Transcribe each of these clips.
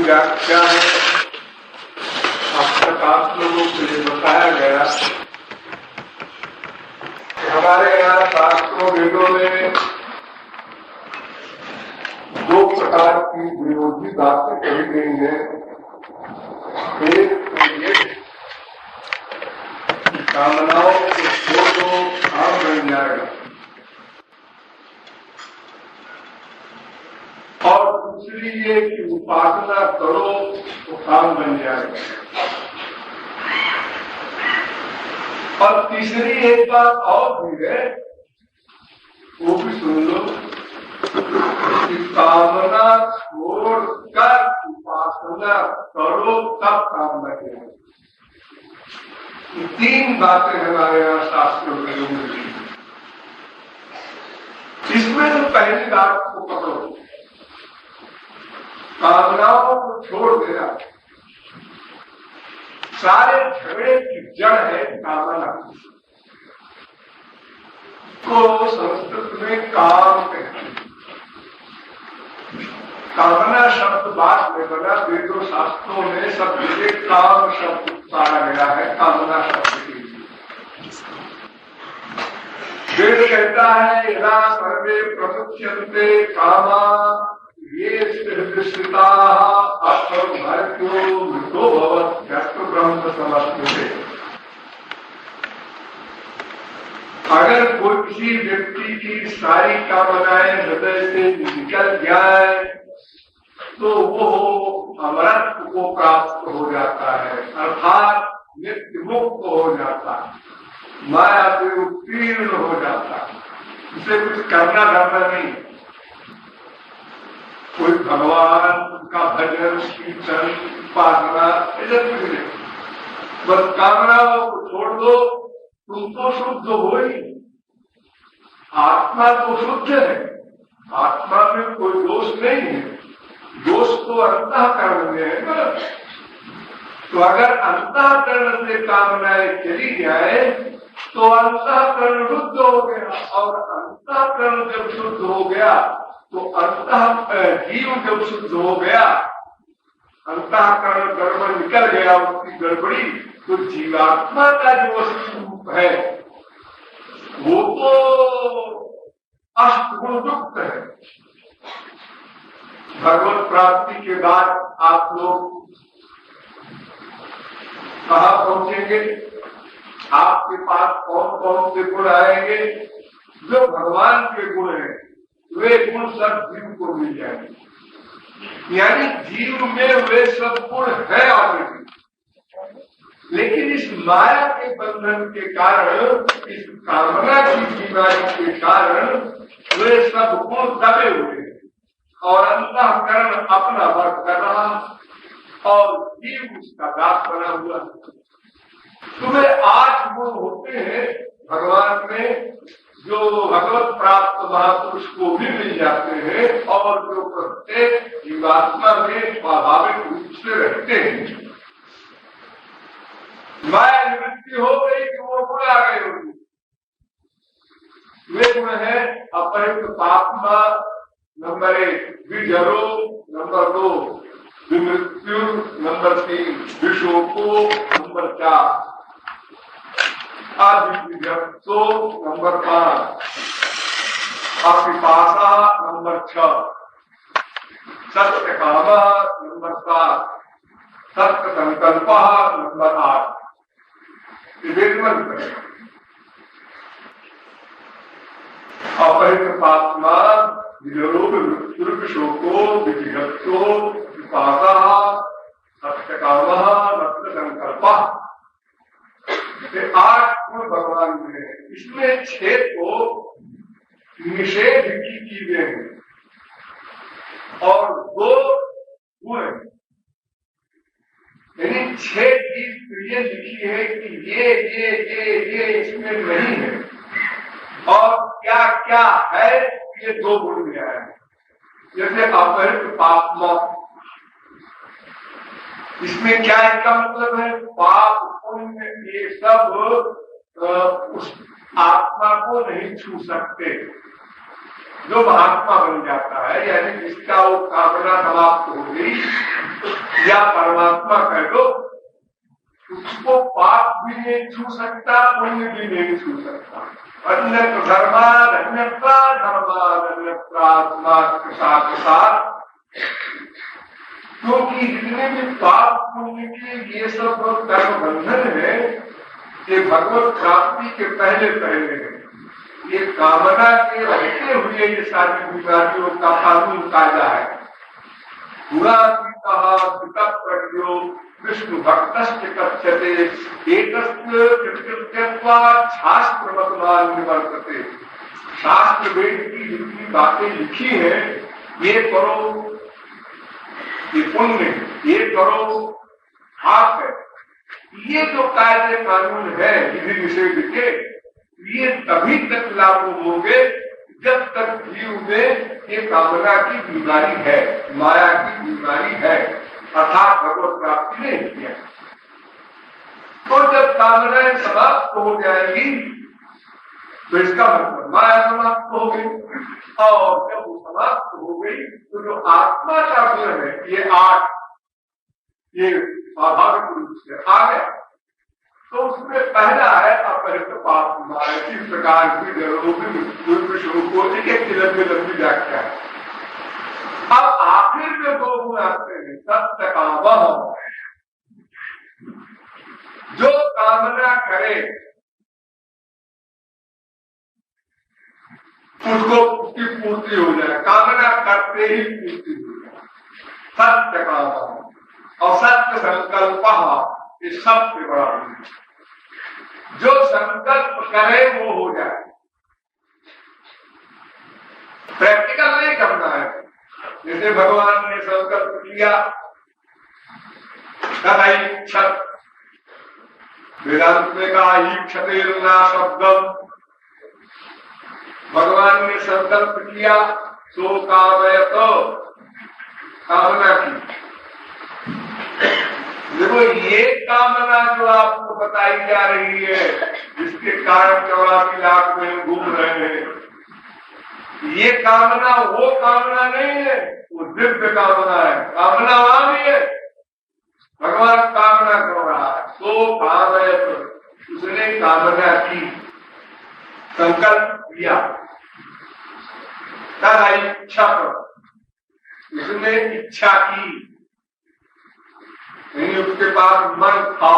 व्याख्या है अब तक आप लोगों के लिए बताया गया। हमारे यहाँ शास्त्रों वेदों में दो प्रकार की विरोधी बातें कही गई हैं। एक तो ये कामनाओं को छोड़ दो काम बन जाएगा, और दूसरी ये कि उपासना करो तो काम बन जाएगा। और तीसरी एक बात और भी है, वो भी सुन लो कि कामना छोड़कर उपासना करो तब काम बनेगा। तीन बातें हमारे यहाँ शास्त्रों में मिली। इसमें तो पहली बात को पकड़ो, कामनाओं को छोड़ देना। सारे झगड़े की जड़ है कामना, को संस्कृत में काम कहते हैं। कामना शब्द बाद में बना, वेदों शास्त्रों में सब जगह काम शब्द उतारा गया है कामना शब्द के लिए। वेद कहता है यदा सर्वे प्रमुच्यन्ते कामा ये स्थिता अर्थो मृतो भवत् व्यक्त ब्रह्म समस्ते। अगर कोई किसी व्यक्ति की सारी कामनाएं हृदय से निकल जाए तो वो अमरत्व को प्राप्त हो जाता है, अर्थात नित्य मुक्त हो जाता है, माया से उत्तीर्ण हो जाता है। उसे कुछ करना धरना नहीं, कोई भगवान का भजन कीर्तन उपासना ऐसा कुछ नहीं, बस कामनाओं को छोड़ दो, तुम तो शुद्ध हो ही। आत्मा तो शुद्ध है, आत्मा में कोई दोष नहीं है, दोष तो अंतःकरण में है ना। तो अगर अंतःकरण से कामनाएं चली जाए तो अंतःकरण शुद्ध हो गया, और अंतःकरण जब शुद्ध हो गया तो जीव जब शुद्ध हो गया, अंतःकरण गड़बड़ निकल गया, उसकी गड़बड़ी, तो जीवात्मा का जो वस्तु रूप है अष्टगुण युक्त है। भगवत प्राप्ति के बाद आप लोग कहाँ पहुंचेंगे? आपके पास कौन कौन से गुण आएंगे? जो भगवान के गुण हैं वे गुण सब जीव को मिल जाएंगे। यानी जीव में वे सब गुण है ऑलरेडी, लेकिन इस माया के बंधन के कारण, इस कामना की बीमारी के कारण वे सब गुण दबे हुए हैं और अंतःकरण अपना वर्क कर रहा और जीव उसका दास बना हुआ। तुम्हें 8 गुण होते हैं भगवान में, जो भगवत प्राप्त महापुरुष को भी मिल जाते हैं और जो प्रत्येक जीवात्मा में स्वाभाविक रूप से रहते हैं। माया निवृत्ति हो गई कि वो गुण आ गए होंगे। वे गुण है अपहृत पापमा नंबर 1, विजरो नंबर 2, विमृत्यु नंबर 3, विशोको नंबर 4, आदिव्यक्तो नंबर 5, अपिपासा नंबर 6, सत्य काम नंबर 7, सत्य संकल्प नंबर 8। अपहृत पापमा विजरोग विशोको विधिगतो विपासा सत्य काम सत्य संकल्प, 8 गुण भगवान में है। इसमें 6 को निषेध की गए हैं और 2 गुण, यानी 6 चीज ये लिखी है कि ये इसमें नहीं है और क्या क्या है ये 2 गुण में आया है। जैसे अपहृत पापमा, इसमें क्या इसका मतलब है? पाप पुण्य ये सब उस आत्मा को नहीं छू सकते। जो महात्मा बन जाता है, यानी जिसका वो कामना समाप्त हो गई, या परमात्मा कह दो, उसको पाप भी नहीं छू सकता, पुण्य भी नहीं छू सकता। अन्य धर्मान्यत्रा धर्मान्यत्रात्मा के साथ, क्योंकि जितने भी पाप पुण्य के ये सब कर्म बंधन है, ये भगवत प्राप्ति के पहले है। ये कामना के रहते हुए ये सारी बीमारियों का कानून कायदा है। पूरा प्रज्ञो विष्णु भक्त कथ्यते शास्त्र मतमान निवर्तते। शास्त्र वेद की जितनी बातें लिखी है, ये करो ये पुण्य, ये करो पाप है, ये जो कायदे कानून है विधि निषेध के, ये तभी तक लागू होंगे जब तक जीव में ये कामना की बीमारी है, माया की बीमारी है, अर्थात भगवत प्राप्ति नहीं किया। तो जब कामनाएं समाप्त हो जाएगी तो इसका मतलब माया समाप्त हो गई, और जब वो समाप्त हो गई तो जो आत्मा का गुण है ये 8, ये स्वाभाविक रूप से आ गया। तो उसमें पहला है अपहृत पापमा। इसी प्रकार की विषयों को एक लंबी व्याख्या है। अब आखिर में 2 गुण आते हैं। सत्य काम, जो कामना करे उसको उसकी पूर्ति हो जाए, कामना करते ही पूर्ति हो जाए। सत्य काम और सत्य संकल्प, ये सबसे बड़ा है। जो संकल्प करे वो हो जाए। प्रैक्टिकल नहीं करना है। जैसे भगवान ने संकल्प किया तदैक्षत, वेदांत में कहा ईक्षते ना शब्दम, भगवान ने संकल्प किया सो कामयत, कामना की। देखो ये कामना जो आपको बताई जा रही है, जिसके कारण 84 लाख में घूम रहे हैं, ये कामना वो कामना नहीं है, वो दिव्य कामना है। कामना वहां भी है, भगवान कामना कर रहा है। तो कामयत, उसने कामना की, संकल्प किया। तथा इच्छा, उसने इच्छा की, यानी उसके पास मन था।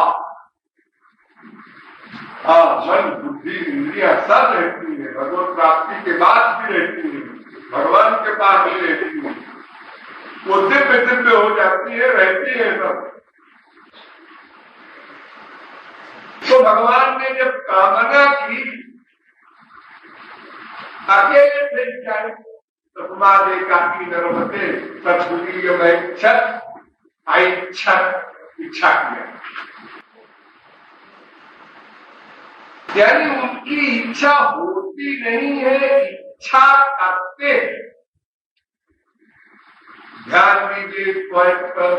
हाँ, मन बुद्धि इंद्रिया सब रहती है, भगवत प्राप्ति के बाद भी रहती है, भगवान के पास भी रहती है, वो दिव्य हो जाती है, रहती है सब। तो भगवान ने जब कामना की, अकेले थे क्या तस्मादे काकी नरमते सत्सुदीय में इच्छत इच्छा किया, यानी उनकी इच्छा होती नहीं है, इच्छा करते। ध्यान दीजिए इस पॉइंट पर।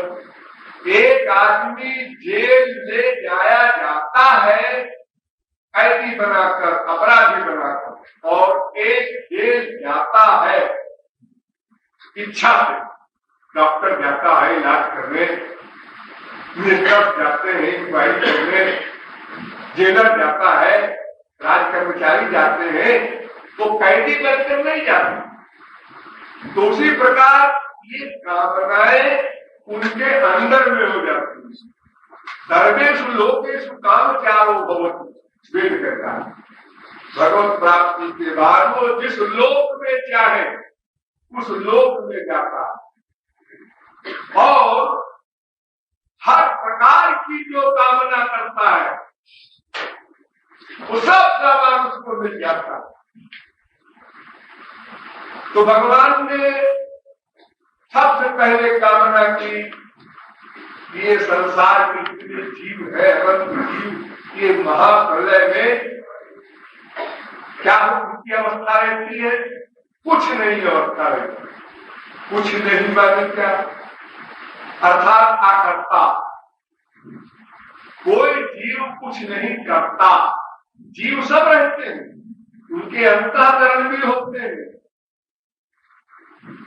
एक आदमी जेल ले जाया जाता है कैदी बनाकर, अपराधी बनाकर, और एक जेल जाता है इच्छा से। डॉक्टर जाता है इलाज करने, निष्कर्ष जाते हैं इंक्वायरी करने, जेलर जाता है, राज कर्मचारी जाते हैं, वो कैदी बनकर नहीं जाते। तो उसी प्रकार ये कामनाएं उनके अंदर में हो जाती है। सर्वेषु लोकेषु कामचारो भवति, वेद कहता है। भगवत प्राप्ति के बाद वो जिस लोक में चाहे उस लोक में जाता है, और हर प्रकार की जो कामना करता है वो सब सामान उसको मिल जाता है। तो भगवान ने सबसे पहले कामना की, ये संसार के जितने जीव है, अनंत जीव, ये महाप्रलय में क्या उनकी अवस्था रहती है? कुछ नहीं अवस्था रहती। कुछ नहीं माने क्या? अर्थात अकर्ता। कोई जीव कुछ नहीं करता, जीव सब रहते हैं, उनके अंतःकरण भी होते हैं,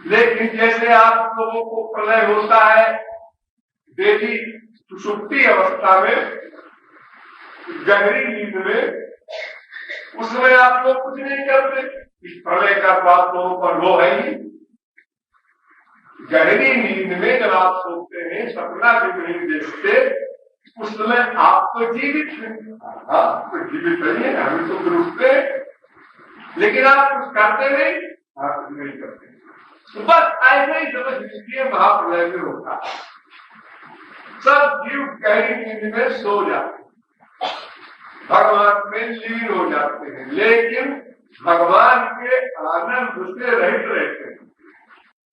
लेकिन जैसे आप लोगों को प्रलय होता है देवी सुषुप्ति अवस्था में, गहरी नींद में, उसमें आप लोग कुछ नहीं करते। इस प्रलय का तो आप लोगों पर वो है ही। गहरी नींद में जब आप सोते हैं, सपना भी नहीं देखते, उस समय आप तो जीवित हैं। हाँ, तो जीवित नहीं है, हम तो दुरुस्त हैं, लेकिन आप कुछ करते नहीं, आप कुछ नहीं करते। तो बस ऐसे ही समझ लीजिए महाप्रलय में होता है। सब जीव गहरी नींद में सो जाते हैं, भगवान में लीन हो जाते हैं, लेकिन भगवान के आनंद से रहित रहते हैं।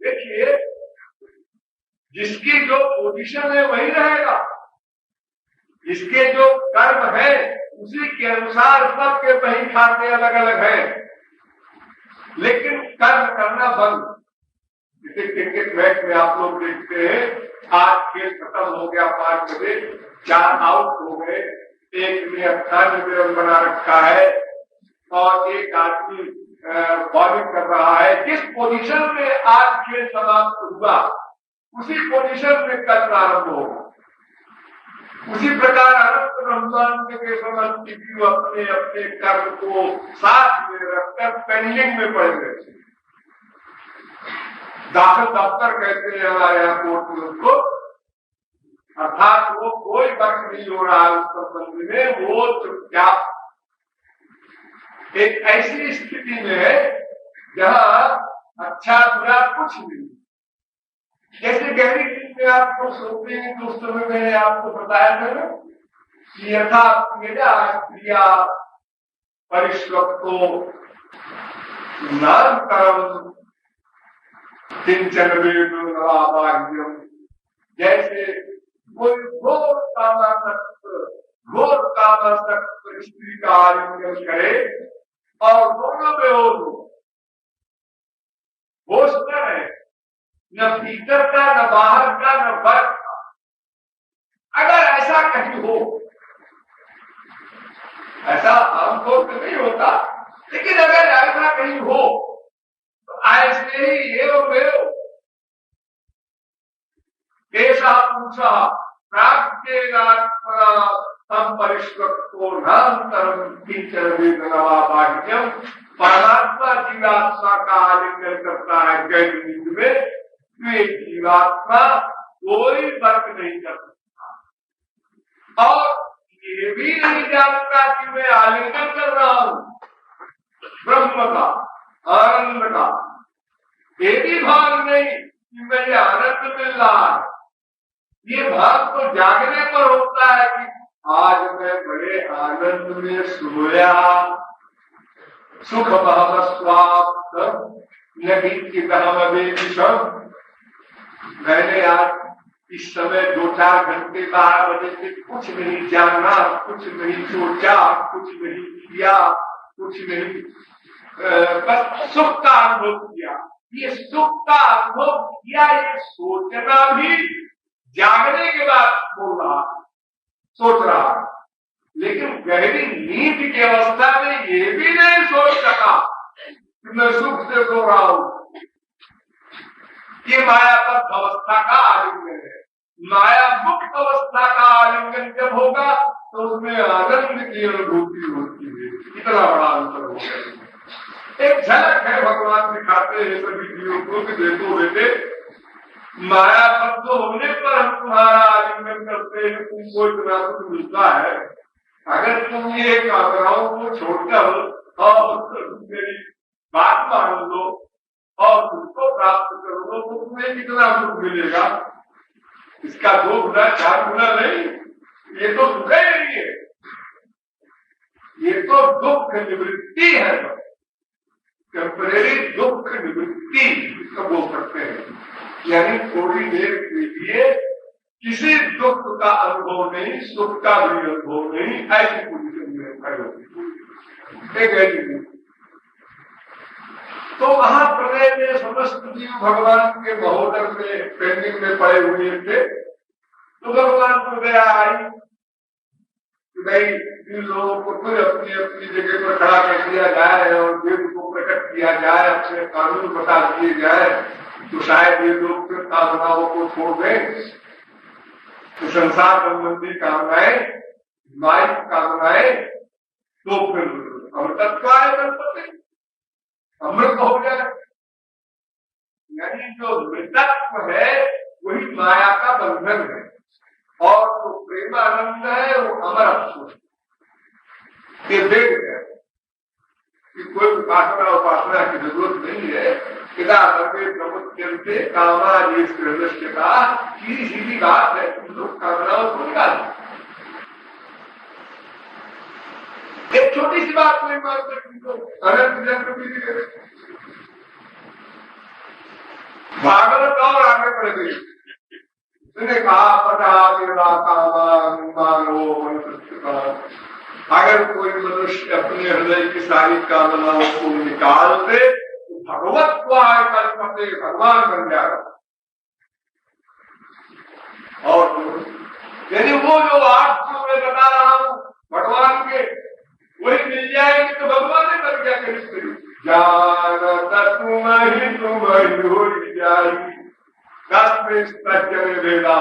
देखिए, जिसकी जो पोजीशन है वही रहेगा, जिसके जो कर्म है उसी के अनुसार सबके वही खाते अलग अलग है, लेकिन कर्म करना बंद। जैसे क्रिकेट मैच में आप लोग देखते हैं, आज खेल खत्म हो गया 5 बजे, 4 आउट हो गए, एक ने 98 रन बना रखा है और एक आदमी बॉलिंग कर रहा है। जिस पोजीशन में आज खेल समाप्त हुआ उसी पोजीशन में कल प्रारंभ होगा। उसी प्रकार अनंत ब्रह्मांड के समस्त जीव अपने अपने कर्म को साथ में रखकर पेंडिंग में पड़े रहते हैं। दाखिल दफ्तर कहते हैं हमारे यहाँ कोर्ट में उसको, अर्थात वो कोई वर्क नहीं हो रहा है उस संबंध में, वो चुपचाप एक ऐसी स्थिति में है जहाँ अच्छा बुरा कुछ नहीं। जैसे गहरी नींद में आप लोग सोते हैं तो उस समय मैंने आपको बताया था ना कि यथा मेरा क्रिया परिश्वक्तो नाम कर्म किंचन वेदुराभाग्यम, जैसे कोई घोर कामासक्त स्त्री का आलिंगन करे और दोनों बेहोश हो, होश न रहे, न भीतर का न बाहर का न बाहर का। अगर ऐसा कहीं हो, ऐसा आमतौर पर नहीं होता, लेकिन अगर ऐसा कहीं हो तो ऐसे ही ऐसा पूछा प्राप्त हम परिष्कृतो नान्तरम किंचन वेदनवा बाह्यम। परमात्मा जीवात्मा का आलिंगन करता है गहरी नींद में, वे जीवात्मा कोई वर्क नहीं कर सकता और ये भी नहीं जानता कि मैं आलिंगन कर रहा हूं ब्रह्म का, आनंद का। ये भी भान नहीं कि मुझे आनंद मिल रहा है। ये भान तो जागने पर होता है कि आज मैं बड़े आनंद में सोया, सुख भावस्वाप्त नहीं कि मैंने आज इस समय 2-4 घंटे 12 बजे से कुछ नहीं जाना, कुछ नहीं सोचा, कुछ नहीं किया, कुछ नहीं बस सुख का अनुभव किया। ये सुख का अनुभव किया, ये सोचना भी जागने के बाद बोल रहा, सोच रहा, लेकिन गहरी नींद की अवस्था में ये भी नहीं सोच सका कि मैं सुख से सो रहा हूं। ये मायाबद्ध अवस्था का आलिंगन है। माया मुक्त अवस्था का आलिंगन जब होगा तो उसमें आनंद की अनुभूति होती है। इतना बड़ा अंतर होगा। एक झलक है भगवान दिखाते हैं सभी जीवों को कि देखो बेटे, मायाबद्ध होने पर हम तुम्हारा आलिंगन करते हैं, तुमको इतना कुछ मिलता है। अगर तुम ये कामनाओं को छोड़कर और मेरी बात मान लो और उसको प्राप्त कर लो तो तुम्हें कितना सुख मिलेगा। इसका 2 गुना 4 गुना नहीं, ये तो सुख ही नहीं है, ये तो दुख निवृत्ति है। टेम्परेरी दुख निवृत्ति इसको बोल सकते हैं। यानी थोड़ी देर के लिए किसी दुख का अनुभव नहीं, सुख का भी अनुभव नहीं, ऐसी पोजीशन में खड़े होती। तो वहां प्रलय में समस्त जीव भगवान के महोदर में पेंडिंग में पड़े हुए थे। तो भगवान को दया आई कि भाई इन लोगों को फिर अपनी अपनी जगह पर खड़ा कर दिया जाए और वेद को प्रकट किया जाए, अपने कानून बता दिए जाए, तो शायद ये लोग फिर कामनाओं को छोड़ दें। तो संसार संबंधी कामनाएं, माइक कामनाएं, तो फिर अमृतत्व आए गणपति, अमृत हो जाए। यानी जो मृतत्व है वही माया का बंधन है और जो प्रेमानंद है वो अमरत्व है। ये देख गया कि कोई उपासना की जरूरत नहीं है। पिता सर्वे प्रमुख कामा का सीधी सीधी बात है। तुम लोग कामनाओं को निकाल, एक छोटी सी बात नहीं मानते तुमको अनंत जन्म भी करे। भागवत और आगे बढ़ गई। उसने कहा पटा मेरा कामानो का, अगर कोई मनुष्य अपने हृदय की सारी कामनाओं को निकाल दे तो भगवत को आय कल्पते भगवान बन जाएगा। और यानी वो जो 8 मैं बता रहा हूं भगवान के, वही मिल जाएगी तो भगवान ने बन गया। कृष्ण जानता तुम्हारी हो जाएगी वेदा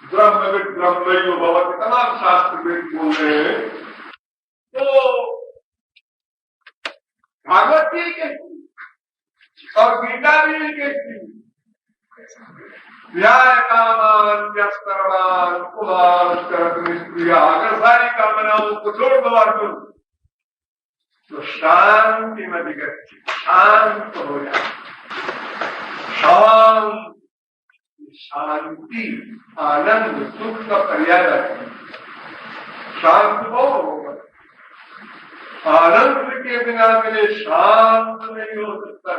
ब्रह्मविद ब्रह्मयो भवति, तमाम शास्त्र में बोल रहे हैं। तो भागवत जी कहती और गीता भी कहती न्याय कामान यस्तरमान कुमार करत निष्क्रिया। अगर सारी कामनाओं को छोड़ दो अर्जुन तो शांति में दिगच्छति, शांत हो जाए। शांति आनंद सुख का पर्याय है। शांत हो, आनंद के बिना मेरे शांत नहीं हो सकता।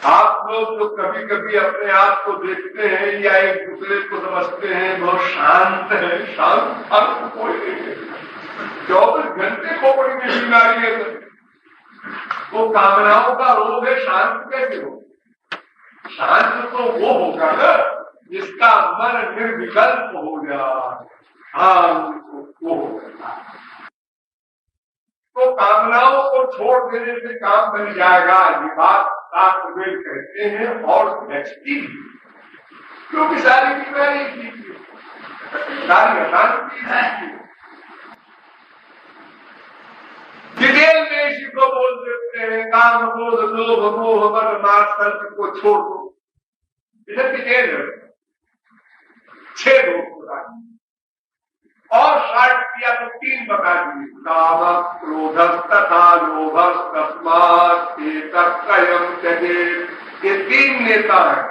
आप लोग तो कभी कभी अपने आप को देखते हैं या एक दूसरे को समझते हैं बहुत शांत है, शांत कोई नहीं है। 24 घंटे खोपड़ी में बीमारी है, वो कामनाओं का रोग है, शांत कैसे हो? शांत तो वो होगा ना जिसका मन निर्विकल्प हो जाए, शांत वो होगा। तो कामनाओं को छोड़ देने से काम बन जाएगा। ये बात शास्त्र में कहते हैं और व्यक्ति क्योंकि सारी बीमारी की सारी अशांति डिटेल में इसी को बोल देते हैं, काम क्रोध लोभ मोह मद मात्सर्य को छोड़ दो। इधर डिटेल है 6 लोग बता दिए और शार्ट किया तो 3 बता दिए, काम क्रोध तथा लोभ तस्मात् एतत्त्रयम् त्यजेत्। ये 3 नेता है,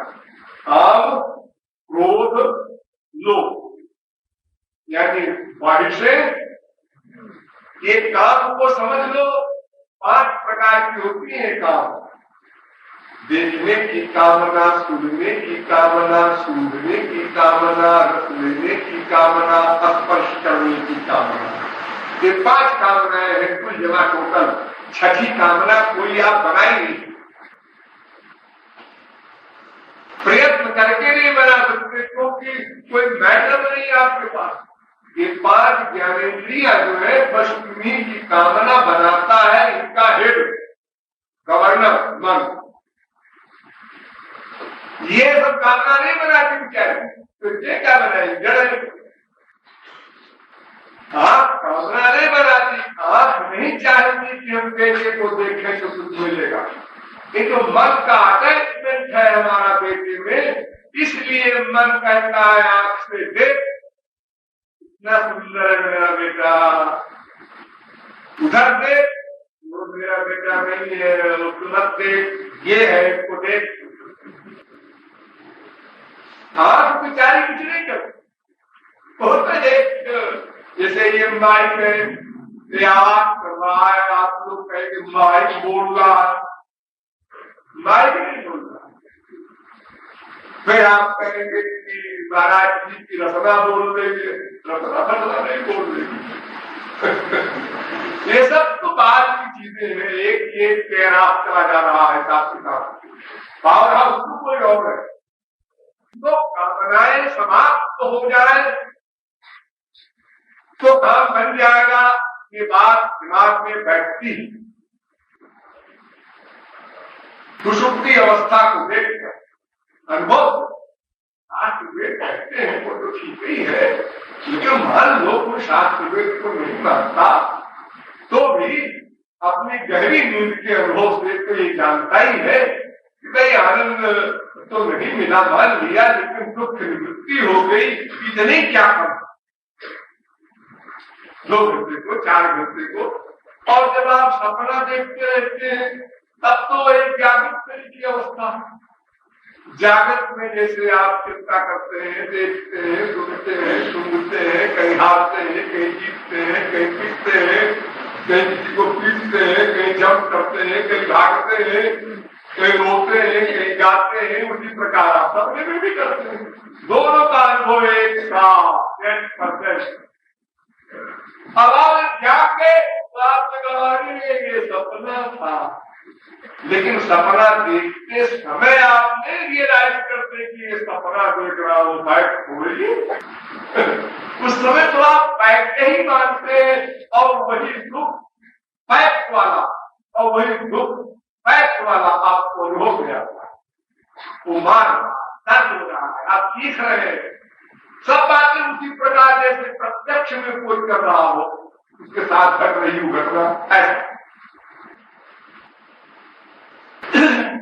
काम क्रोध लोभ, यानी बाहर से ये काम को समझ लो 5 प्रकार की होती है काम। देखने की कामना, सुनने की कामना, सूंघने की कामना, रस लेने की कामना, स्पर्श करने की कामना। ये 5 कामनाएं हैं कुल जमा टोटल। 6ठी कामना कोई आप बनाई नहीं, प्रयत्न करके नहीं बना सकते क्योंकि कोई मैटर नहीं आपके पास। ये 5 ज्ञानेंद्रियां जो है बस उन्हीं की कामना बनाता है, इनका हेड गवर्नर मन। ये सब कामना नहीं बनाती बेचारे, तो ये क्या बनाएंगे? जड़ आंख कामना नहीं बनाती, आंख नहीं चाहती कि हम बेटे को देखें तो कुछ मिलेगा। ये तो मन का अटैचमेंट है हमारा बेटे में, इसलिए मन कहता है आंख से देख, इतना सुंदर है मेरा बेटा, उधर देख वो मेरा बेटा नहीं है, वो तुरंत देख ये है इसको देख। आंख बेचारी कुछ नहीं करती, होता जैसे ये माइक है, ये आवाज कर रहा है, आप लोग कहेंगे माइक बोल रहा है, माइक नहीं बोल रहा। फिर आप कहेंगे कि महाराज जी की रसना बोल रही है, रसना फसना नहीं बोल रही। ये सब तो बात की चीजें हैं, एक पैराफ चला जा रहा है साथ के साथ, पावर हाउस तो कोई और है। तो कामनाएं समाप्त तो हो जाए तो काम बन जाएगा, ये बात दिमाग में बैठती। सुषुप्ति अवस्था को देखकर अनुभव शास्त्र वेद कहते हैं वो तो ठीक ही है, लेकिन मान लो कोई शास्त्र वेद को नहीं मानता तो भी अपनी गहरी नींद के अनुभव से तो ये जानता ही है कि भाई आनंद तो नहीं मिला, मान लिया, लेकिन दुख निवृत्ति हो गई, इतने क्या कर 2 घंटे को 4 घंटे को। और जब आप सपना देखते रहते हैं तब तो एक जागृत तरह की अवस्था है। जागृत में जैसे आप चिंता करते हैं, देखते हैं, सुनते हैं, सुनते हैं, कहीं हारते हैं, कहीं जीतते हैं, कहीं पीटते हैं, कहीं किसी को पीटते हैं, कहीं जंप करते हैं, कहीं भागते हैं, कहीं रोते हैं, कहीं गाते हैं, उसी प्रकार आप सपने में भी करते हैं। दोनों का अनुभव एक साथ। अब आप जाके आप ये सपना था, लेकिन सपना देखते समय आपने रियलाइज करते कि ये सपना देख रहा हूं, फैक्ट हो रही उस समय तो आप फैक्ट ही मानते हैं और वही दुख फैक्ट वाला और वही दुख फैक्ट वाला आपको अनुभव में आता है। वो मान दर्द हो रहा है, आप सीख रहे हैं, सब बातें उसी प्रकार जैसे प्रत्यक्ष में कोई कर रहा हो, उसके साथ घट रही हूँ घटना ऐसा।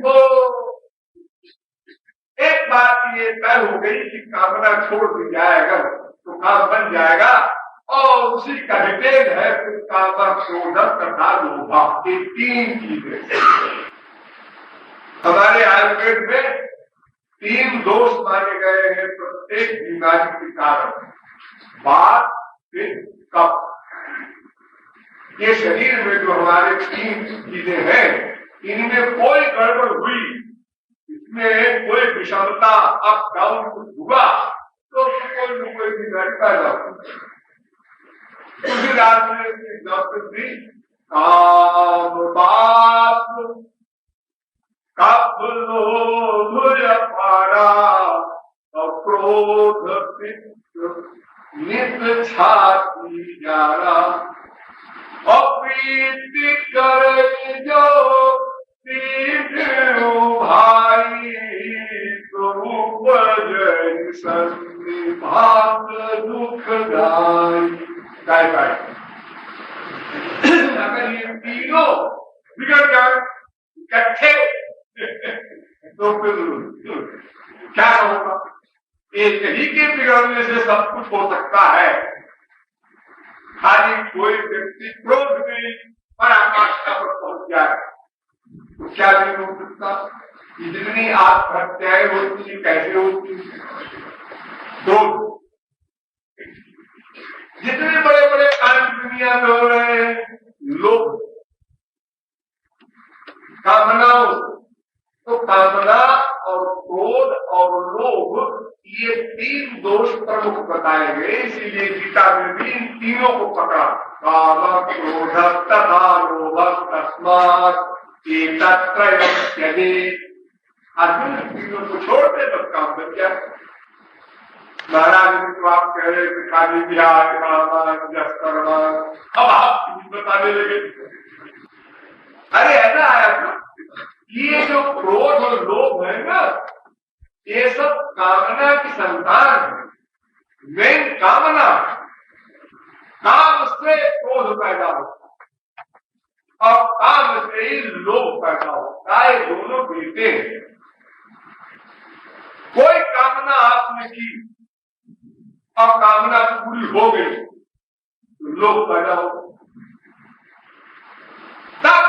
तो एक बात ये तय हो गई कि कामना छोड़ दी जाएगा तो काम बन जाएगा, और उसी का डिटेल है फिर कामना क्रोध तथा लोभा, ये 3 चीजें। हमारे आयुर्वेद में 3 दोष माने गए हैं प्रत्येक बीमारी के कारण, बात, पित्त, कफ। ये शरीर में जो हमारे 3 चीजें हैं, इनमें कोई गड़बड़ हुई, इसमें कोई विषमता अप डाउन कुछ हुआ तो कोई न कोई बीमारी पैदा होती है। उसी रात में डॉक्टर जी काम बाप कफ लोभ अपारा और क्रोध नित छाती जारा, अप्रीति करे जो तीर्थु भाई तो उपज सन्निभात दुखदाई। गाय अगर ये तीनों बिगड़ जाए इकट्ठे तो फिर क्या होगा? एक ही के बिगड़ने से सब कुछ हो सकता है। खाली कोई व्यक्ति क्रोध में पराकाष्ठा पर पहुंच जाए तो क्या नहीं हो सकता? इतनी आत्महत्याएं होती कैसे होती? क्रोध। जितने बड़े बड़े कांड दुनिया में हो रहे हैं, लोभ, कामनाओं, तो कामना और क्रोध और लोभ ये तीन दोष प्रमुख बताए गए। इसीलिए गीता में भी इन तीनों को पकड़ा। काम क्रोध तथा लोभ तस्मात् एतत्त्रयं त्यजेत्। अर्जुन तीनों को छोड़ दे तो काम बन गया। महाराज ने तो आप कह रहे थे खाली बिहार कर्मा, अब आप बताने लगे। अरे ऐसा आया तो ये जो क्रोध और लोभ है ना, ये सब कामना की संतान है। मेन कामना, काम से क्रोध पैदा होता है और काम से ही लोभ पैदा होता है। दोनों बेटे हैं। कोई कामना आपने की और कामना पूरी हो गई तो लोभ पैदा हो, तब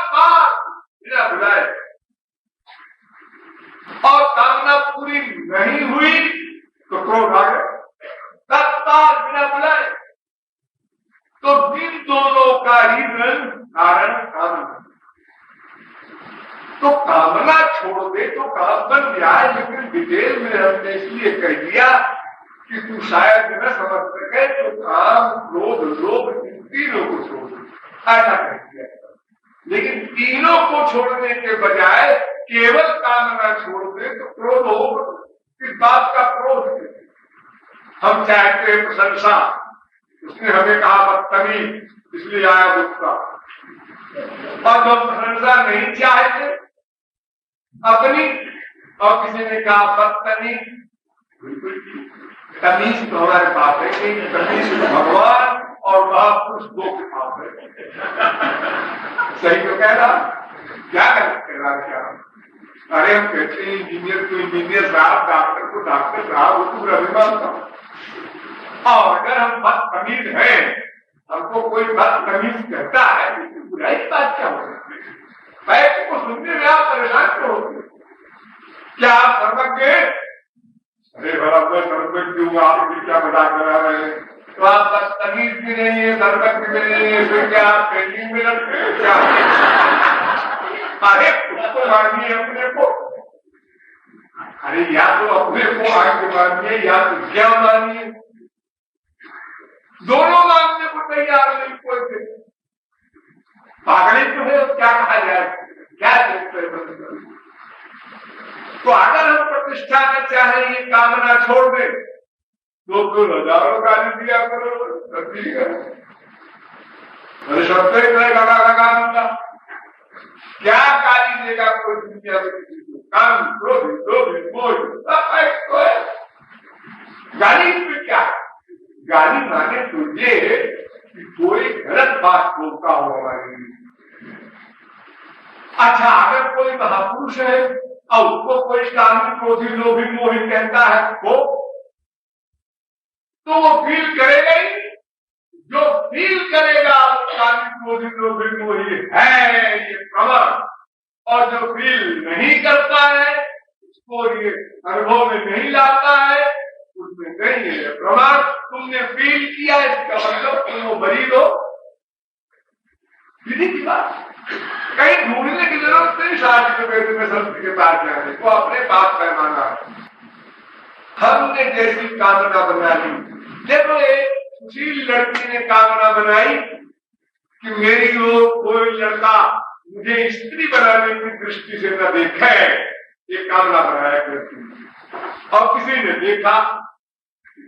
बिना बुलाए, और कामना पूरी नहीं हुई तो क्रोध आ गया, तत्काल बिना बुलाए। तो इन दोनों का ही कारण कामना। तो कामना छोड़ दे तो काम बन जाए। लेकिन डिटेल में हमने इसलिए कह दिया कि तू शायद न समझ सके तो काम क्रोध लोभ इन तीनों को छोड़ दे, ऐसा कह दिया। लेकिन तीनों को छोड़ने के बजाय केवल कामना छोड़ दे तो क्रोध होगा। किस बात का क्रोध है? हम चाहते हैं प्रशंसा, उसने हमें कहा बदतमीज, इसलिए आया गुस्सा। और जो प्रशंसा नहीं चाहते अपनी, और किसी ने कहा बदतमीज, बिल्कुल तमीज तो हमारे पास है कि तमीज भगवान और महापुरुष दो के पास है। सही तो कह रहा, क्या कर रहा क्या? अरे हम कहते हैं इंजीनियर को इंजीनियर साहब, डॉक्टर को डॉक्टर साहब, वो पूरा अभिमान था। और अगर हम बदतमीज हैं, हमको कोई बदतमीज कहता है तो बुराई की बात क्या हो सकती है? पैसे को सुनने में आप परेशान क्यों होते? क्या आप सर्वज्ञ? अरे भला मैं सर्वज्ञ हूँ, आप भी क्या मजाक करा रहे हैं? तो आप बदतमीज भी नहीं है, सर्वज्ञ भी नहीं है, फिर क्या आप ट्रेनिंग में लगते हैं क्या? अरे उसको मानिए अपने को। अरे या तो अपने को आगे मानिए या तो क्या मानिए। दोनों मानने को तैयार नहीं कोई थे। पागड़ी तो है, क्या कहा जाए, क्या देखते हैं? तो अगर हम प्रतिष्ठा में चाहे ये कामना छोड़ दे तो फिर हजारों गाली दिया करो, ठीक है। अरे शब्द लगा क्या गाली देगा कोई दुनिया में किसी को? काम क्रोध गाली में क्या? गाली माने तुझे कि कोई गलत बात बोलता हो हमारे लिए। अच्छा, अगर कोई महापुरुष है और उसको कोई कामी क्रोधी लोभी मोही कहता है तो वो फील करेगा ही। जो फील करेगा वो कामी क्रोधी लोभी मोही है, ये प्रमाण। और जो फील नहीं करता है, उसको ये अनुभव में नहीं लाता है, उसमें नहीं है प्रमाण। तुमने फील किया, इसका मतलब तुम वो मरीज हो। सीधी की बात, कहीं ढूंढने की जरूरत नहीं। शादी के बेटे में संस्कृति के पास जाने को अपने पास पैमाना है। हमने जैसी कामना बना ली। देखो, एक सुशील लड़की ने कामना बनाई कि मेरी वो कोई लड़का मुझे स्त्री बनाने की दृष्टि से न देखे, ये कामना बनाया करती। और किसी ने देखा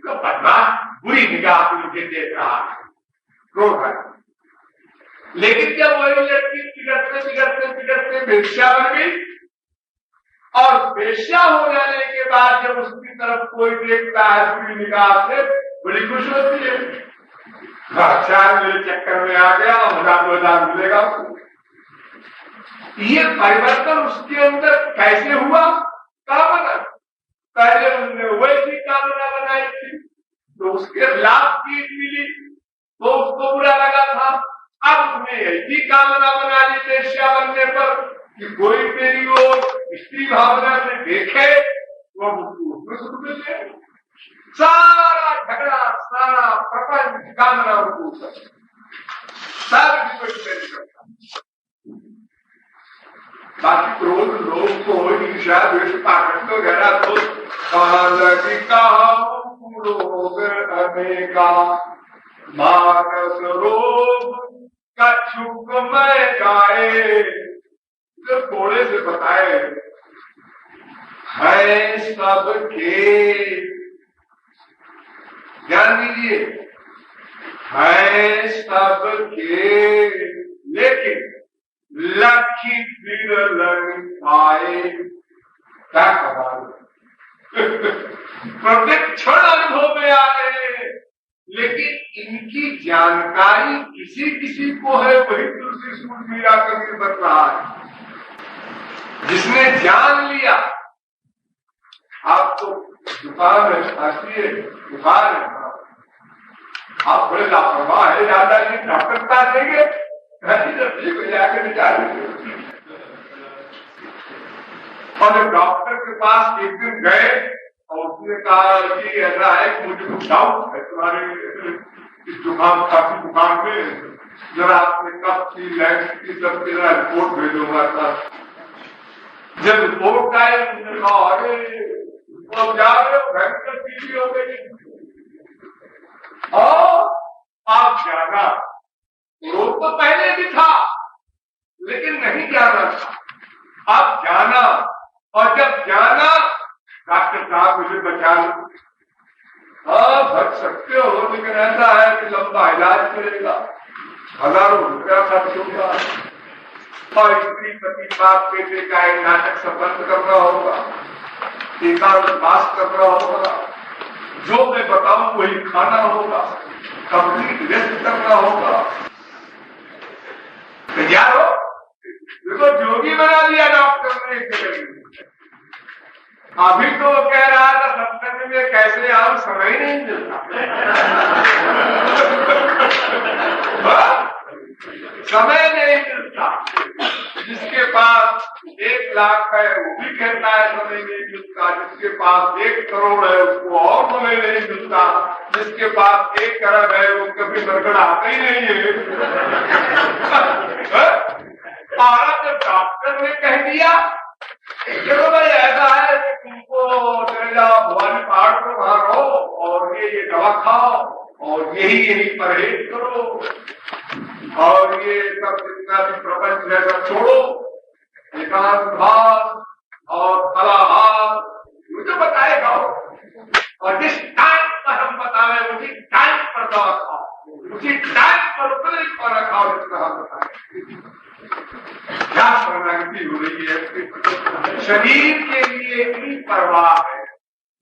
तो बदमाश बुरी निगाह से मुझे देख रहा है, क्रोध है। लेकिन जब वही लड़की बिगड़ते बिगड़ते बिगड़ते वेश्या बन गई और पेशा हो जाने के बाद जब उसकी तरफ कोई देखता है पूरी निगाह से, बड़ी खुश होती है। अच्छा मेरे चक्कर में आ गया, मजा मिलेगा। ये परिवर्तन उसके अंदर कैसे हुआ? कामना। पहले उसने वैसी कामना बनाई थी तो उसके लाभ की मिली तो उसको बुरा लगा था। अब उसने ऐसी कामना बना ली वेश्या बनने पर कि कोई मेरी ओर स्त्री भावना से देखे, वो उसमें सुख मिले। सारा झगड़ा, सारा प्रपंच कामना को सारी करता। बाकी क्रोध, लोग को ईर्ष्या, द्वेष, पाखंड वगैरह तो रोग अनेका, मानस रोग कछुक में गाए। जो थोड़े से बताए है सबके, ध्यान दीजिए, है सबके लेकिन लखी विरलन पाए। क्या कमाल प्रत्येक क्षण अनुभव में आ रहे, लेकिन इनकी जानकारी किसी किसी को है, वही तुलसी सूट मीरा कबीर बता रहा है। जिसने जान लिया, आप तो दुकान है, शास्त्रीय दुकान है, आप बड़े लापरवाह है, दादाजी डॉक्टर पास देंगे को जाकर विचार। और जब डॉक्टर के पास एक दिन गए और उसने कहा कि ऐसा है कि मुझे कुछ डाउट है तुम्हारे इस जुकाम खांसी बुखार में, जरा आपने कफ की, लैंस की, सबकी जरा रिपोर्ट भेजूंगा सर। जब रिपोर्ट आए उन्होंने कहा अरे अब जा रहे हो, भयंकर टीवी हो गई। और आप जाना, रोग तो पहले भी था लेकिन नहीं जाना था, अब जाना। और जब जाना, डॉक्टर साहब मुझे बचा लो। हाँ बच सकते हो, लेकिन ऐसा है कि लंबा इलाज करेगा, हजारों रुपया खर्च होगा, और स्त्री पति बाप बेटे का एक नाटक संबंध करना होगा, एकांतवास करना होगा, जो मैं बताऊं वही खाना होगा, कंप्लीट रेस्ट करना होगा। तैयार हो? देखो जोगी बना दिया डॉक्टर ने। अभी तो कह रहा था सत्संग में कैसे आओ, समय नहीं मिलता। समय नहीं मिलता। जिसके पास 1 लाख है वो भी कहता है समय नहीं मिलता, जिसके पास 1 करोड़ है उसको और समय नहीं मिलता, जिसके पास 1 अरब है वो कभी गड़गड़ाता ही नहीं है। जब डॉक्टर ने कह दिया चलो भाई ऐसा है कि तुमको चले जाओ भवानी पहाड़ पर, वहां रहो और ये दवा खाओ और यही परहेज करो और ये सब जितना भी प्रपंच है सब छोड़ो, एकांतवास और फलाहार मुझे बताएगा। और जिस टाइम पर हम बतावे उसी टाइम पर दवा खाओ, उसी टाइम पर उपलब्ध और खाओ, जितना हम बताए। क्या शरणागति हो रही है, शरीर के लिए इतनी परवाह है,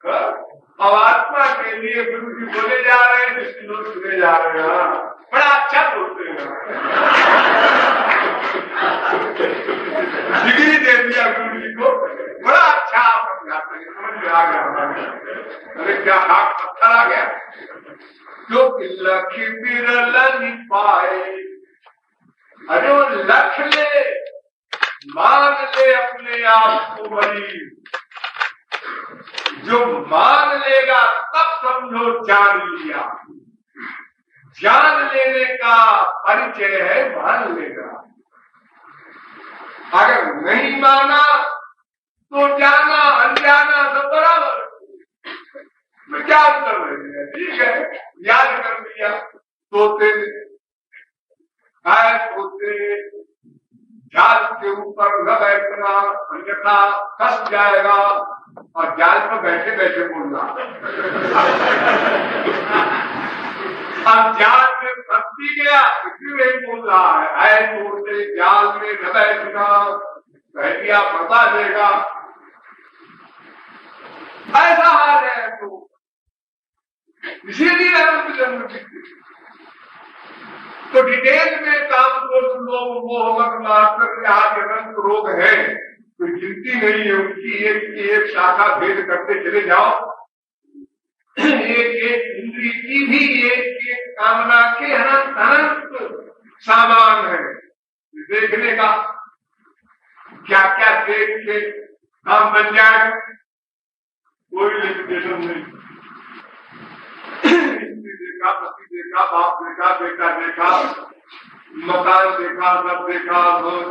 और आत्मा के लिए गुरु जी बोले जा रहे हैं, जिसके लोग सुने जा रहे हैं, बड़ा अच्छा बोलते हैं। डिग्री दे दिया गुरु जी को, बड़ा अच्छा समझाते हैं, समझ में आ गया। अरे क्या हाथ पत्थर आ गया, जो लख बिरलन पाए। अरे वो लख ले, मान ले अपने आप को मरीज, जो मान लेगा तब समझो जान लिया। जान लेने का परिचय है मान लेगा। अगर नहीं माना तो जाना अनजाना सब बराबर, मैं क्या कर रही है, ठीक है याद कर लिया। तोते तोते जाल के ऊपर न बैठना, अन्यथा फंस जाएगा, और जाल पर बैठे बैठे बोलना। अब जाल में फंस भी गया, इसी में बोल रहा है तोते जाल में न बैठना, पहलिया फंसा देगा। ऐसा हाल है तो इसीलिए अनंत जन्म की। तो डिटेल में काम को लोग मोह मात्र आज अनंत रोग है, कोई गिनती नहीं है उनकी। एक शाखा भेद करते चले जाओ, एक इंद्रिय की भी एक कामना के अनंत अनंत सामान है देखने का। क्या क्या देख के काम बन जाए, कोई लिमिटेशन नहीं। देखा, पति देखा, बाप देखा, बेटा देखा, मकान देखा, सब देखा,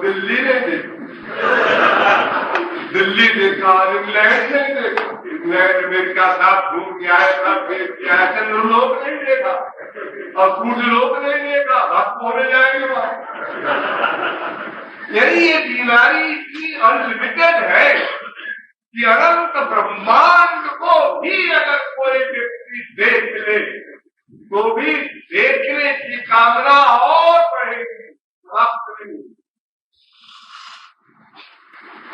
दिल्ली नहीं देखा, दिल्ली देखा, इंग्लैंड नहीं देखा, इंग्लैंड अमेरिका साथ घूम गया है, सब देख गया है, चंद्रलोक नहीं देखा और सूर्यलोक नहीं देखा, भक्त होने जाएंगे वहां। यही ये बीमारी इतनी अनलिमिटेड है कि अनंत ब्रह्मांड को भी अगर कोई व्यक्ति देख ले तो भी देखने की कामना और बढ़ेगी, समाप्त नहीं।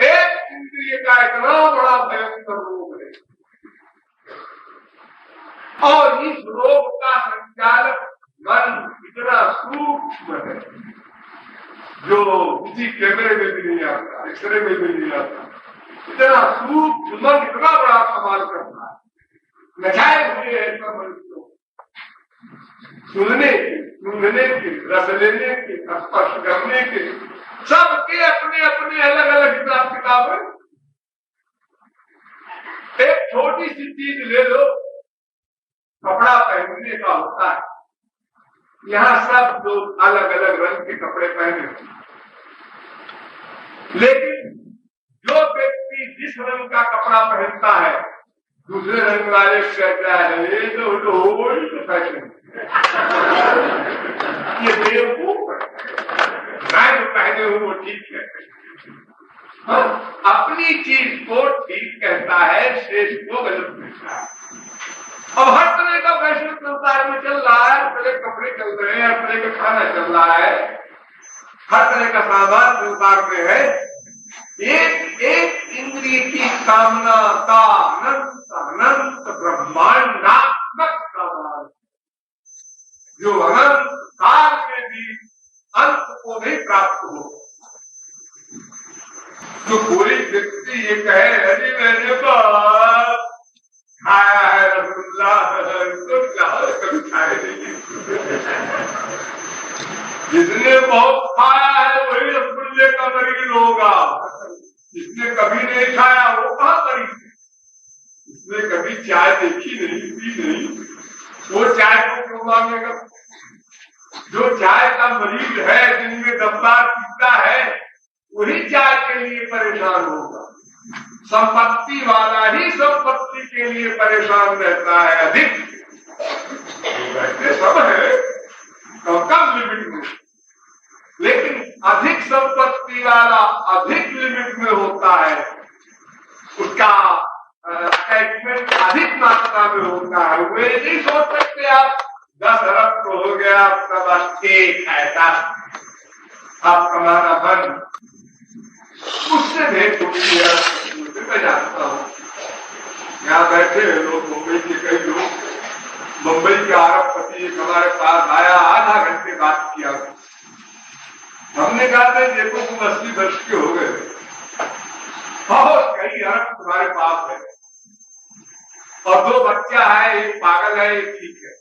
एक इंद्रिय का इतना बड़ा भयंकर रोग है और इस रोग का संचालक मन इतना सूक्ष्म है जो किसी कैमरे में भी नहीं आता, एक्सरे में भी नहीं आता। इतना सूक्ष्म मन इतना बड़ा कमाल करता है। नचाए हुए हैं सब मनुष्य सुनने के, रस लेने के, स्पर्श करने के, सबके अपने अपने अलग अलग हिसाब किताब है। एक छोटी सी चीज ले लो, कपड़ा पहनने का होता है, यहाँ सब लोग अलग अलग रंग के कपड़े पहने, लेकिन जो व्यक्ति जिस रंग का कपड़ा पहनता है दूसरे रंग वाले कहता है ये तो फैशन, ये बेवकूफ है, मैं जो पहने हूं वो ठीक है। अपनी चीज को ठीक कहता है, शेष को गलत कहता है। अब हर तरह का फैशन संसार में चल रहा है, हर तरह के कपड़े चल रहे हैं, हर तरह का खाना चल रहा है, हर तरह का सामान संसार में है। एक एक इंद्रिय की कामना का अनंत अनंत ब्रह्मांडात्मक सामान जो अनंत काल में भी अंत को नहीं प्राप्त हो। तो कोई व्यक्ति ये कहे अरे मैंने बाप खाया है रसगुल्ला, तो कभी खाए नहीं, जिसने बहुत खाया है वही रसगुल्ले का मरीज होगा, जिसने कभी नहीं खाया वो कहाँ मरीज है। जिसने कभी चाय देखी नहीं, पी नहीं, वो चाय को क्यों मांगेगा। जो चाय का मरीज है, दिन में 10 बार पीता है, वही चाय के लिए परेशान होगा। संपत्ति वाला ही संपत्ति के लिए परेशान रहता है अधिक, रहते सब है कम लिमिट में, लेकिन अधिक संपत्ति वाला अधिक लिमिट में होता है, उसका अटैचमेंट अधिक मात्रा में होता है। वे नहीं सोच सकते आप 10 अरब तो हो गया आपका, बस ठीक है आप कमाना बंद, उससे भेंट होती है। मैं जानता हूँ यहाँ बैठे लोग, मुंबई के कई लोग, मुंबई के अरबपति एक हमारे पास आया, आधा घंटे बात किया। हमने कहा था देखो तुम 80 वर्ष के हो गए और कई अरब तुम्हारे पास है और 2 बच्चा है, एक पागल है एक ठीक है,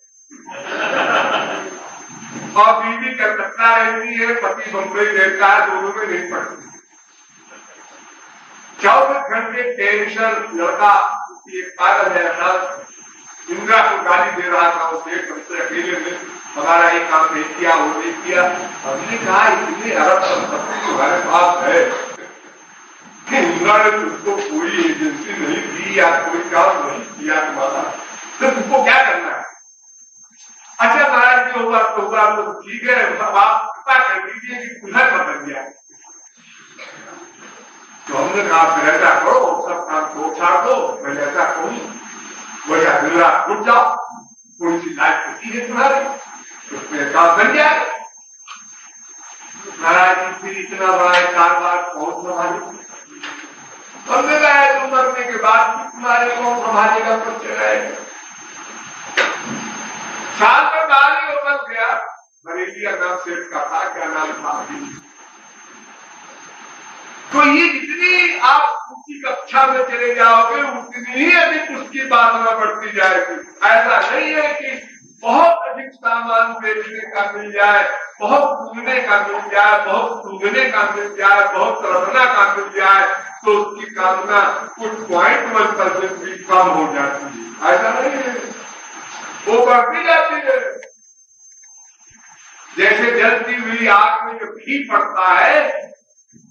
और बीवी कलकत्ता रहती है, पति बम्बई रहता है, दोनों में नहीं पड़ती। 24 घंटे टेंशन, लड़का एक पागल है, इंदिरा को गाली दे रहा था, उसे सबसे अकेले में हमारा एक काम नहीं किया, वो नहीं किया। हमने कहा इतनी अरब संपत्ति तुम्हारे पास है, इंदिरा ने तुमको कोई एजेंसी नहीं दी या कोई काम नहीं किया तुम्हारा, तो तुमको क्या करना है। अच्छा महाराज जो हुआ तो हुआ, तो ठीक है, आप कृपा कर दीजिए कि खुला का बन गया। तो हमने कहा फिर ऐसा करो, सब काम को छाड़ दो, मैं ऐसा कहूँ वैसा दूसरा उठ जाओ, थोड़ी सी लाइफ होती है तुम्हारी, उसमें काम बन जाए। महाराज फिर इतना बड़ा कारोबार बहुत संभाली, हमने कहा उम्र में करने के बाद भी तुम्हारे को संभालेगा कुछ रहेगा। साल में बाहर ही बन गया, बरेलिया नाम सेठ का था, क्या नाम था। तो ये जितनी आप उसकी कक्षा में चले जाओगे उतनी ही अधिक उसकी बात बढ़ती जाएगी। ऐसा नहीं है कि बहुत अधिक सामान बेचने का मिल जाए, बहुत घूमने का मिल जाए, बहुत सूंघने का मिल जाए, बहुत रखना का मिल जाए तो उसकी कामना कुछ 0.1% भी कम हो जाती है। ऐसा नहीं है, वो बढ़ती जाती है। जैसे जलती हुई आग में जब घी पड़ता है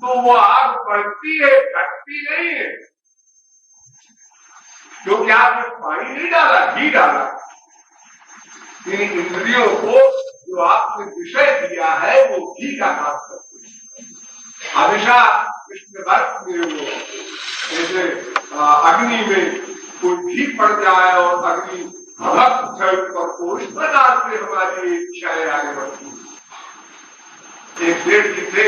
तो वो आग बढ़ती है, घटती नहीं है। क्योंकि आपने पानी नहीं डाला, घी डाला। इन इंद्रियों को जो आपने विषय दिया है वो घी का काम करते हैं। हमेशा कृष्ण भक्त में वो जैसे अग्नि में कोई घी पड़ जाए और अग्नि भक्त पर इस प्रकार से हमारी इच्छाएं आगे बढ़ती है। एक सेठ जी थे,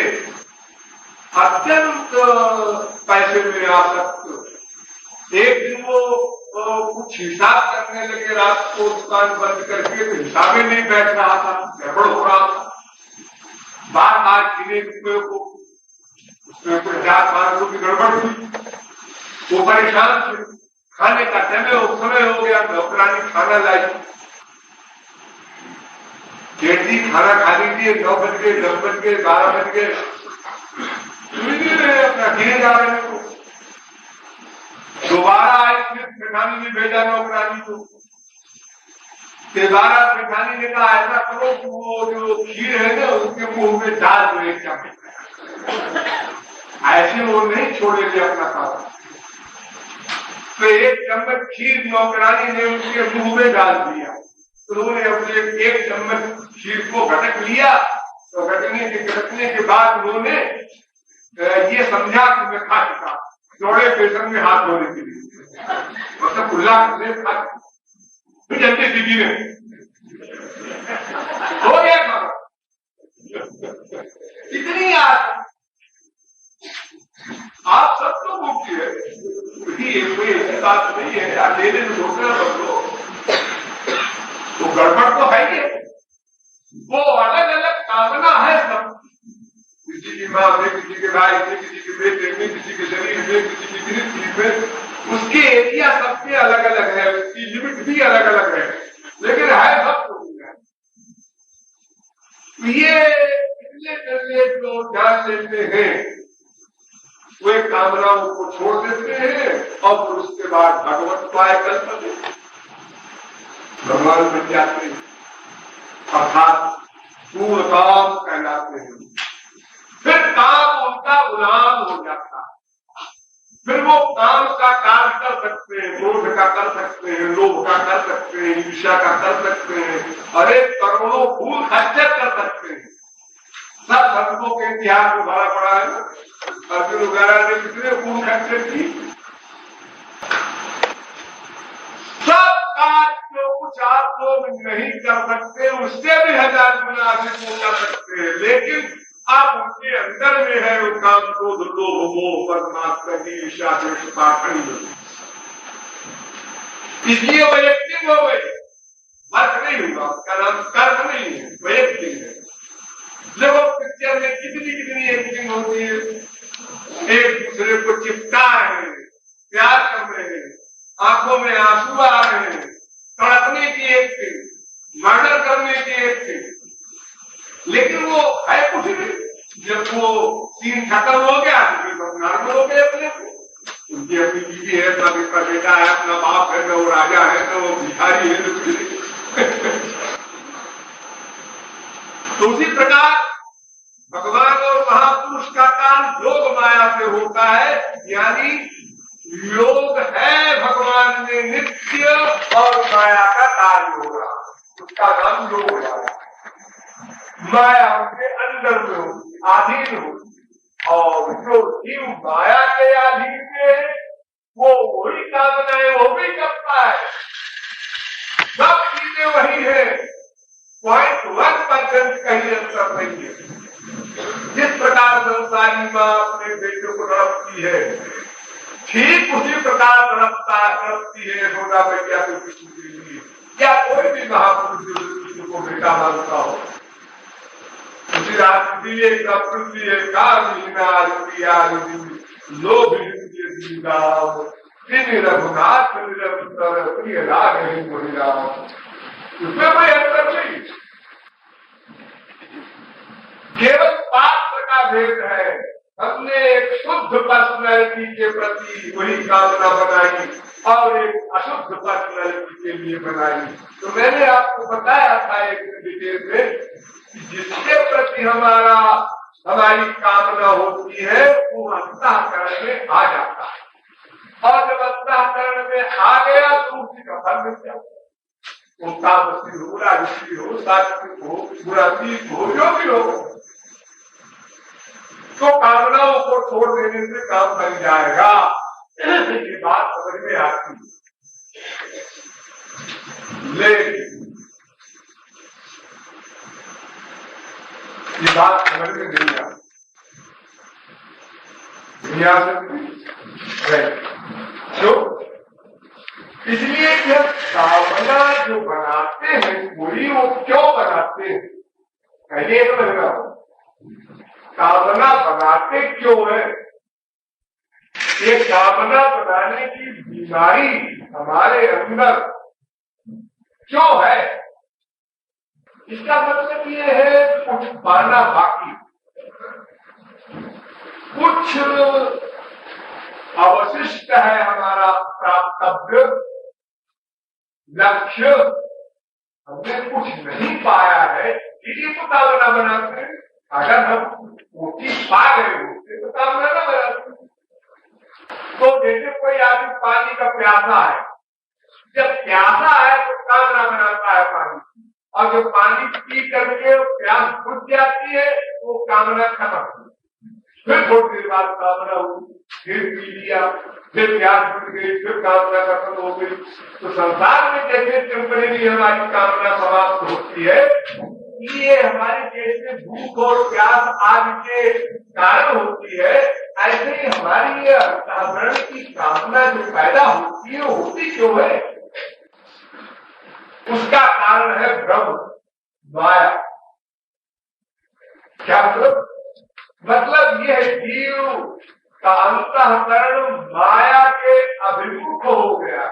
अत्यंत पैसे में आसक्त। एक दिन वो कुछ हिसाब करने लगे, रात को दुकान बंद करके, तो हिसाब ही नहीं बैठ रहा था, गड़बड़ हो रहा था। बार बार गिने रुपये को, उसमें कुछ 400-500 की गड़बड़ थी। वो परेशान थे, खाने का समय हो गया, नौकरानी खाना लाई। जेठ जी खाना खा लीजिए, 9 बज गए, 10 बज गए, 12 बज गए, अपना गिरे जा रहे हैं। दोबारा आए, फिर सेठानी ने भेजा नौकरानी को। दोबारा सेठानी ने कहा ऐसा करो कि वो जो खीर है ना उसके मुंह में डाल दो एक चम्मच। ऐसे वो नहीं छोड़ेंगे अपना काम। तो एक चम्मच खीर नौकरानी ने उसके मुंह में डाल दिया। तो उन्होंने अपने एक चम्मच खीर को घटक लिया। तो घटकने के बाद उन्होंने ये समझा कि मैं खा चुका, दौड़े बेसन में हाथ धोने के लिए, मतलब खुला करने खा जल्दी दीदी ने हो गया खाना। इतनी आप सब तो मुक्ति है, कोई ऐसी बात नहीं है। आप लेने में सोचना सब लोग तो गड़बड़ तो है ही, वो अलग अलग कामना है सब। किसी की माँ में, किसी के भाई में, किसी के बेटे में, किसी के शरीर में, किसी की दृष्टि में, उसके एरिया सबके अलग अलग है, उसकी लिमिट भी अलग अलग है, लेकिन है सब तो ये इतने चलने जो ध्यान देते हैं वे कामनाओं को छोड़ देते हैं और फिर उसके बाद भगवत पाए कल्पते भगवान बन जाते हैं, अर्थात पूर्ण काम कहलाते हैं। फिर काम उनका गुलाम हो जाता है। फिर वो काम का कार्य कर सकते हैं, क्रोध का कर सकते हैं, लोभ का कर सकते हैं, ईर्ष्या का कर सकते हैं, अरे करोड़ों फूल खच्चर कर सकते हैं। सब संतों के इतिहास में भरा पड़ा है ना, अर्जुन वगैरह ने कितने फूल खच्चर की। सब कार्य जो कुछ आप लोग नहीं कर सकते उससे भी 1000 गुना अधिक वो कर सकते हैं, लेकिन आप उनके अंदर में है वो काम, क्रोध, लोभ, मोह, परमात्मा की ईर्ष्या, द्वेषता खड़ी। इसलिए वैयक्तिक हो गई, वर्क नहीं हुआ, उसका नाम कर्म नहीं है, वैयक्तिक है। देखो पिक्चर में कितनी एक्टिंग होती है, एक दूसरे को चिपका रहे हैं, प्यार कर रहे हैं, आंखों में आंसू आ रहे हैं, तड़पने की एक्टिंग, मर्डर करने की एक्टिंग, लेकिन वो है कुछ नहीं। जब वो सीन खत्म हो गया तो फिर सब नॉर्मल हो गए अपने को। उनकी अपनी बीवी है, सब इसका बेटा है, अपना बाप है, न वो राजा है, न वो भिखारी है, न तो उसी प्रकार भगवान और महापुरुष का काम योग माया से होता है, यानी योग है भगवान में नित्य और माया का कार्य हो रहा, उसका नाम योग हो रहा है। माया उनके अंदर में होगी, अधीन होगी, और जो जीव माया के अधीन है वो वही कामनाएं वो भी करता है, सब चीजें वही है, 0.1% कहीं अंतर नहीं है। जिस प्रकार संसारी माँ अपने बेटे को तड़पती है, ठीक उसी प्रकार तड़पती है यशोदा मैया तो कृष्ण के लिए, या कोई भी महापुरुष जो कृष्ण को बेटा मानता हो। उसी राष्ट्रीय प्रकृति लोभ रघुनाथ प्रिय राग उसमें कोई अंतर नहीं, केवल पात्र का भेद है। हमने एक शुद्ध पर्सनैलिटी के प्रति वही कामना बनाई और एक अशुद्ध पर्सनैलिटी के लिए बनाई। तो मैंने आपको बताया था एक डिटेल में कि जिसके प्रति हमारी कामना होती है वो अंतःकरण में आ जाता है, और जब अंतःकरण में आ गया तो उसी का फल मिल जाता है। वो तामसी हो, राजसी हो, सात्विक हो, बुरातीत हो, जो भी हो, तो कामनाओं को छोड़ देने से काम बन जाएगा। ये बात समझ में आती है, लेकिन ये बात समझ में नहीं आती। क्यों? इसलिए कि कामना जो बनाते हैं कोई, वो क्यों बनाते हैं कहिए तो लगा, कामना बनाते क्यों है? ये कामना बनाने की बीमारी हमारे अंदर क्यों है? इसका मतलब ये है कुछ पाना बाकी, कुछ अवशिष्ट है हमारा प्राप्तव्य लक्ष्य, हमने कुछ नहीं पाया है, इसी को कामना बनाते हैं। अगर हम वो चीज पा गए होते तो कामना न बनाते। तो जैसे कोई आदमी पानी का प्यासा है, जब प्यासा है तो कामना बनाता है पानी, और जब पानी पी करके प्यास बुझ जाती है तो कामना खत्म। फिर थोड़ी देर बाद कामना हुई, फिर पी लिया, फिर प्यास बुझ गई, फिर कामना खत्म हो गई। तो संसार में जैसे टेम्परेरी हमारी कामना समाप्त होती है, ये हमारे देश में भूख और प्यास आदि के कारण होती है, ऐसे ही हमारी ये अंतःकरण की कामना जो पैदा होती है, होती क्यों है? उसका कारण है भ्रम, माया। क्या मतलब यह जीव का अंतःकरण माया के अभिमुख हो गया,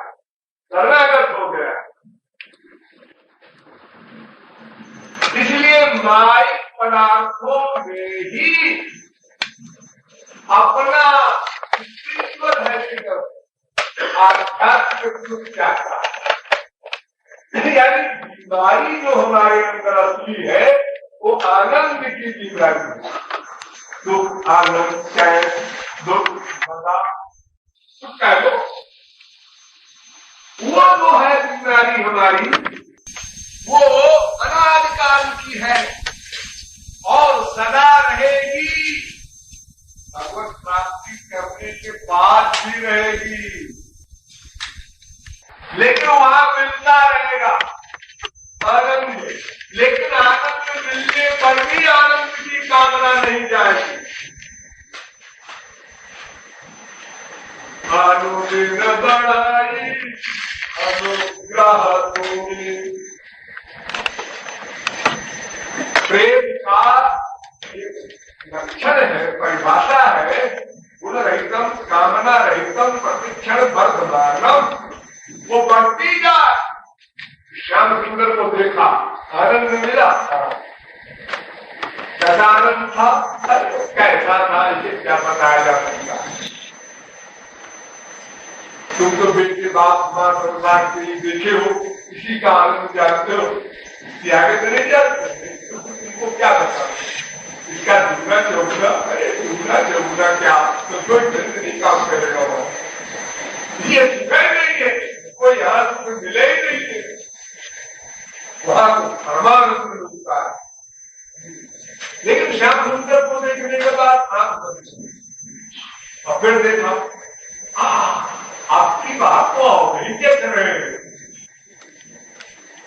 शरणागत हो गया। इसलिए मायिक पदार्थों में ही अपना स्पिरिचुअल हैप्पीनेस, आध्यात्मिक सुख चाहता है। यानी बीमारी जो हमारे अंदर असली है वो आनंद की बीमारी है। दुख, आनंद, चैन, दुख, मजा, सुख कह लो, वो जो है बीमारी हमारी, वो अनादिकाल की है और सदा रहेगी। भगवत प्राप्ति करने के बाद भी रहेगी, लेकिन वहां मिलता रहेगा आनंद। लेकिन आनंद मिलने पर भी आनंद की कामना नहीं जाएगी। अनुदिन बढ़ाई अनुग्रह तुम्हें, प्रेम का एक लक्षण है, परिभाषा है, गुण रहितम कामना रहितम प्रतिक्षण वर्धमानम। वो बढ़ती जाए। श्याम सुंदर को देखा, आनंद मिला, कैसा आनंद था, कैसा था इसे क्या बताया जा सकता। तुम तो बेटे बाप माँ संसार के लिए देखे हो, इसी का आनंद जानते हो, आगे तो नहीं जानते, तुमको क्या बता इसका दूसरा चौगुना, अरे दूसरा चौगुना क्या, तो कोई नहीं काम करेगा वो, ये सुखा नहीं है, कोई यहाँ सुख मिले ही नहीं है, वहां तो परमानंद मिलता है। लेकिन श्याम सुंदर को देखने के बाद आंख बंद, और फिर देखा आपकी बात तो हो गई, क्या कर रहे हैं?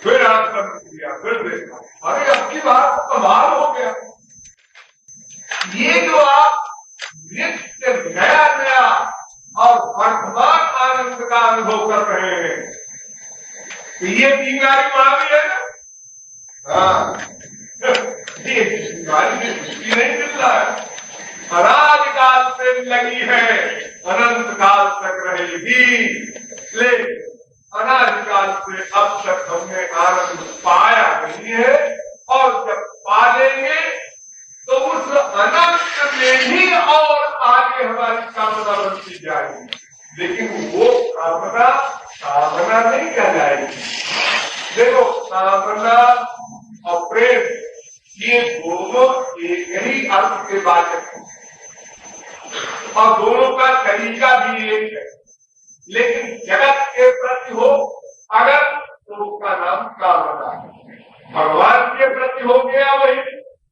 फिर आंख बंद किया, फिर देखा, अरे आपकी बात तो कमाल हो गया। ये जो आप नित्य नया नया और अनुभव कर रहे हैं। तो ये बीमारी वहां भी है ना। हाँ, ये बीमारी से छुट्टी नहीं मिल रहा है, अनादिकाल से लगी है, अनंत काल तक रहेगी। लेकिन अनादिकाल से अब तक हमने आनंद पाया नहीं है, और जब पा लेंगे तो उस अनंत में ही और आगे हमारी कामना बनती जाएगी। लेकिन वो कामना कामना नहीं कहलाएगी। देखो, कामना और प्रेम ये दोनों एक ही अर्थ के वाचक हैं, और दोनों का तरीका भी एक है। लेकिन जगत के प्रति हो अगर, तो उसका नाम कामना है। भगवान के प्रति हो गया वही,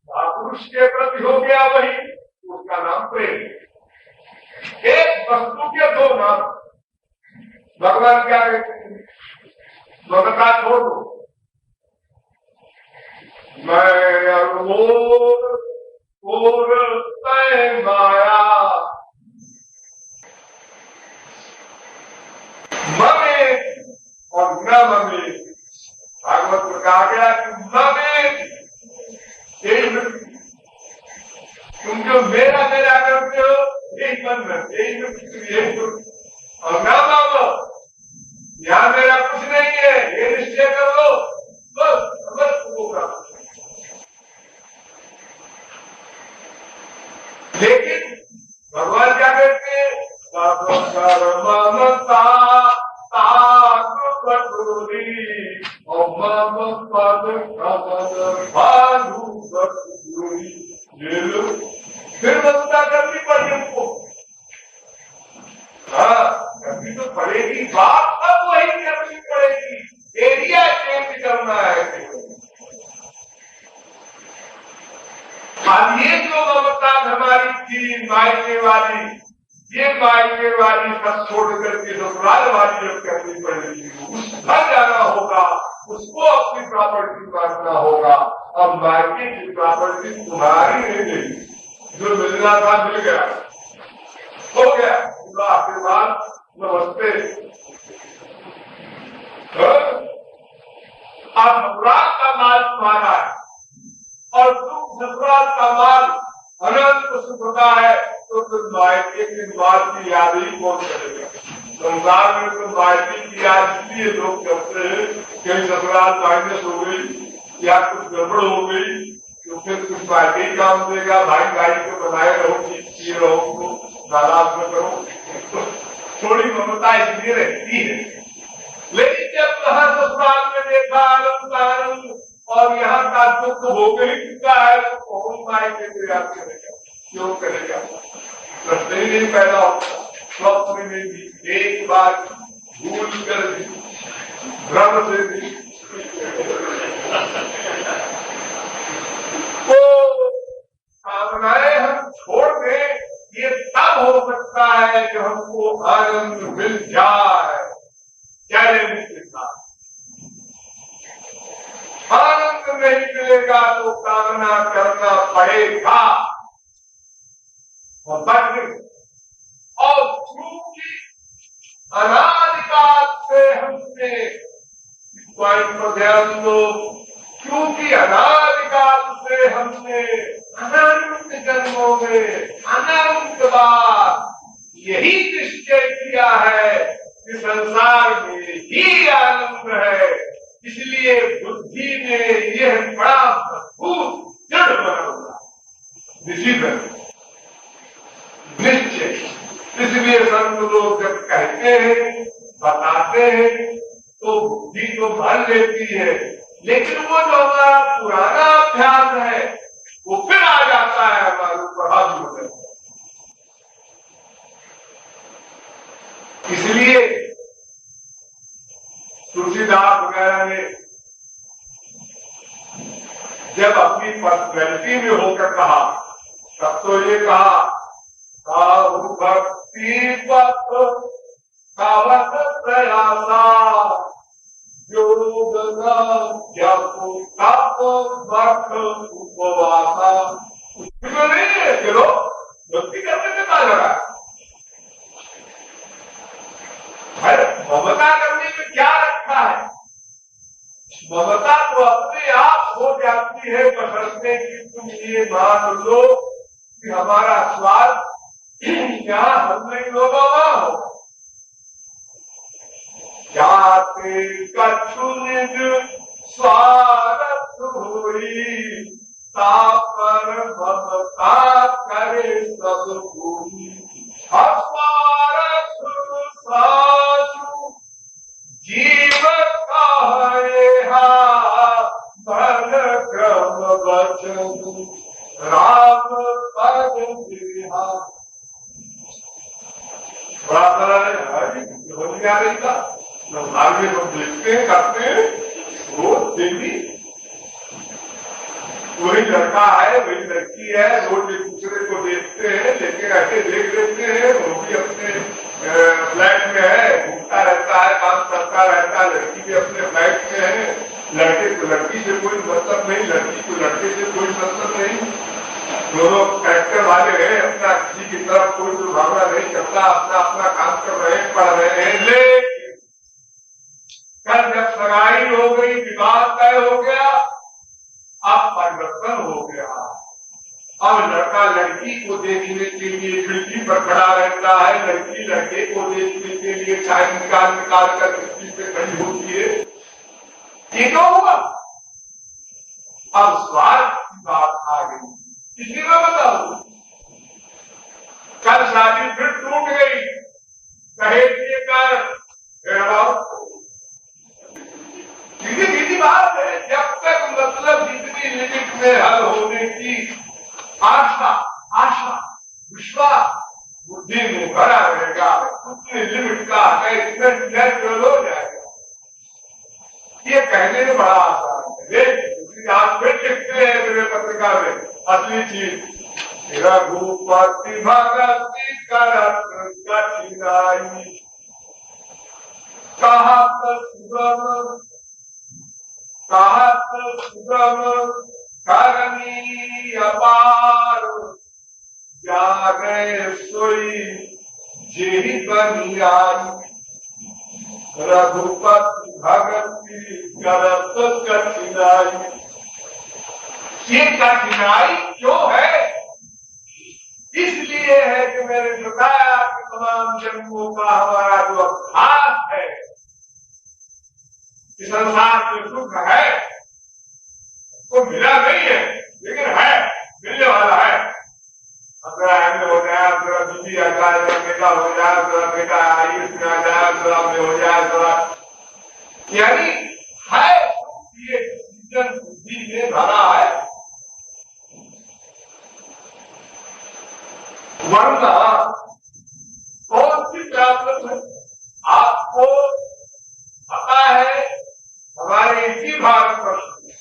पुरुष के प्रति हो गया वही, उसका नाम प्रेम। एक वस्तु के दो नाम। भगवान क्या कहते हैं? ममता छोड़ दो, मैं अनमोल और तय माया, ममे और न ममे। भागवत में कहा गया कि ममे, तुम जो मेरा मेरा करते हो यही मन में, यही और ना मानो, यहाँ मेरा कुछ नहीं है, ये निश्चय कर लो, बस होगा। लेकिन भगवान क्या कहते हैं? ममता और मम पद फिर ममता करनी पड़ी हमको। हाँ, करनी तो पड़ेगी, बात सब वही करनी पड़ेगी, एरिया चेंज करना है। अब ये जो ममता हमारी थी मायके वाली, ये मायके वाली सब छोड़ करके ससुराल वाली जब करनी पड़ेगी, उस घर जाना होगा, उसको अपनी प्रॉपर्टी मानना होगा। अब मायके की प्रॉपर्टी तुम्हारी नहीं गई, जो मिलना था मिल गया, हो गया, विवाह के बाद नमस्ते। अब ससुराल का माल तुम्हारा है, और तुम ससुराल का माल अनंत सुखता है, तो तुम मायके की माल की याद ही कौन करेगा? संसार में तो मायके की याद इसलिए लोग करते हैं, कहीं ससुराल माइनस हो गई या कुछ गड़बड़ हो गई, तो फिर कुछ मायके ही काम देगा। भाई भाई को बनाए रहो, किए रहो, नाराज न करो, थोड़ी ममता इसलिए रहती है। लेकिन जब वहां ससुराल में देखा आनंद और यहाँ का दुख भोग ही चुका है, तो कौन मायके को याद करेगा? क्यों करेगा? प्रश्न ही नहीं पैदा होता। स्वप्न में भी एक बार भूल कर भी, भ्रम से भी तो कामनाएं हम छोड़ दें, ये तब हो सकता है कि हमको आनंद मिल जाए। चैलेंज के साथ आनंद नहीं मिलेगा तो कामना करना पड़ेगा। और क्योंकि अनादिकाल से हमने पॉइंट पर ध्यान दो, क्योंकि अनादिकाल से हमने अनंत जन्मों में अनंत बार यही निश्चय किया है कि संसार में ही आनंद है, इसलिए बुद्धि में यह बड़ा मजबूत जड़ बना हुआ डिसीजन निश्चय। इसलिए संत लोग जब कहते हैं, बताते हैं, तो बुद्धि तो मान लेती है, लेकिन वो जो हमारा पुराना अभ्यास है वो फिर आ जाता है हमारे ऊपर हावी हो जाता है। इसलिए तुलसीदास वगैरह ने जब अपनी पर्सनैलिटी में होकर कहा, तब तो ये कहा, भक्ति पथ कावत प्रयासा योग उपवासा। उसमें नहीं है, चलो भक्ति करने में क्या लगा है? ममता तो अपने आप हो जाती है, बशर्ते कि तुम ये मान लो कि हमारा स्वार्थ यहाँ हम नहीं होगा, वहां होगा। जाते कछु निज स्वार्थ हुई, तापर ममता करे सब कोई। अस्वार्थ सासु जीव कहा भल क्रम वचन राम पद बिहा। बड़ा होने आ रही था, आगे लोग देखते हैं, करते हैं, रोज डेली वही लड़का है वही लड़की है, रोज एक दूसरे को देखते हैं, लेकिन ऐसे देख लेते हैं, वो भी अपने फ्लैट में है, घूमता रहता है, काम करता रहता है, लड़की भी अपने फ्लैट में है, लड़के को लड़की से कोई मतलब नहीं, लड़की को लड़के से कोई मतलब नहीं, दोनों कैरेक्टर वाले हैं, अपना किसी की तरफ कोई दुर्भावना नहीं करता, अपना अपना काम कर रहे हैं, पढ़ रहे हैं। लेकिन कल जब सगाई हो गई, विवाह तय हो गया, अब परिवर्तन हो गया। अब लड़का लड़की को देखने के लिए खिड़की पर खड़ा रहता है, लड़की लड़के को देखने के लिए चाय निकाल कर खिड़की पे खड़ी होती है। ये तो हुआ। अब स्वार्थ की बात आ गई, किसी में बताओ, कल शादी फिर टूट गई, कहे सीधी सीधी बात है। जब तक मतलब जितनी लिमिट में हल होने की आशा विश्वास बुद्धि में भरा रहेगा, उतनी लिमिट का अटैचमेंट नेचुरल हो जाएगा। ये कहने में बड़ा आसान है, लेकिन आज फिर लिखते हैं मेरे पत्रिका में असली चीज, रघुपति भगति करत कठिनाई, कहत सुगम करनी अपार, जागे सोई जेहि बनी आई, रघुपति भगति करत कठिनाई। ये कठिनाई क्यों है? इसलिए है कि मैंने बताया कि तमाम जन्मों का हमारा जो अभ्यास है, कि संसार में सुख है, वो मिला नहीं है, लेकिन है, मिलने वाला है। अगर एमए हो जाए, अगर बीबी आ जाए, अगर बेटा हो जाए, अगर बेटा आयुष में आ जाए, अगर में हो जाए, अगर यानी है, ये जीवन बुद्धि में भरा है। वरना कौन सी प्रॉब्लम है आपको पता है? हमारे इसी भारतवर्ष में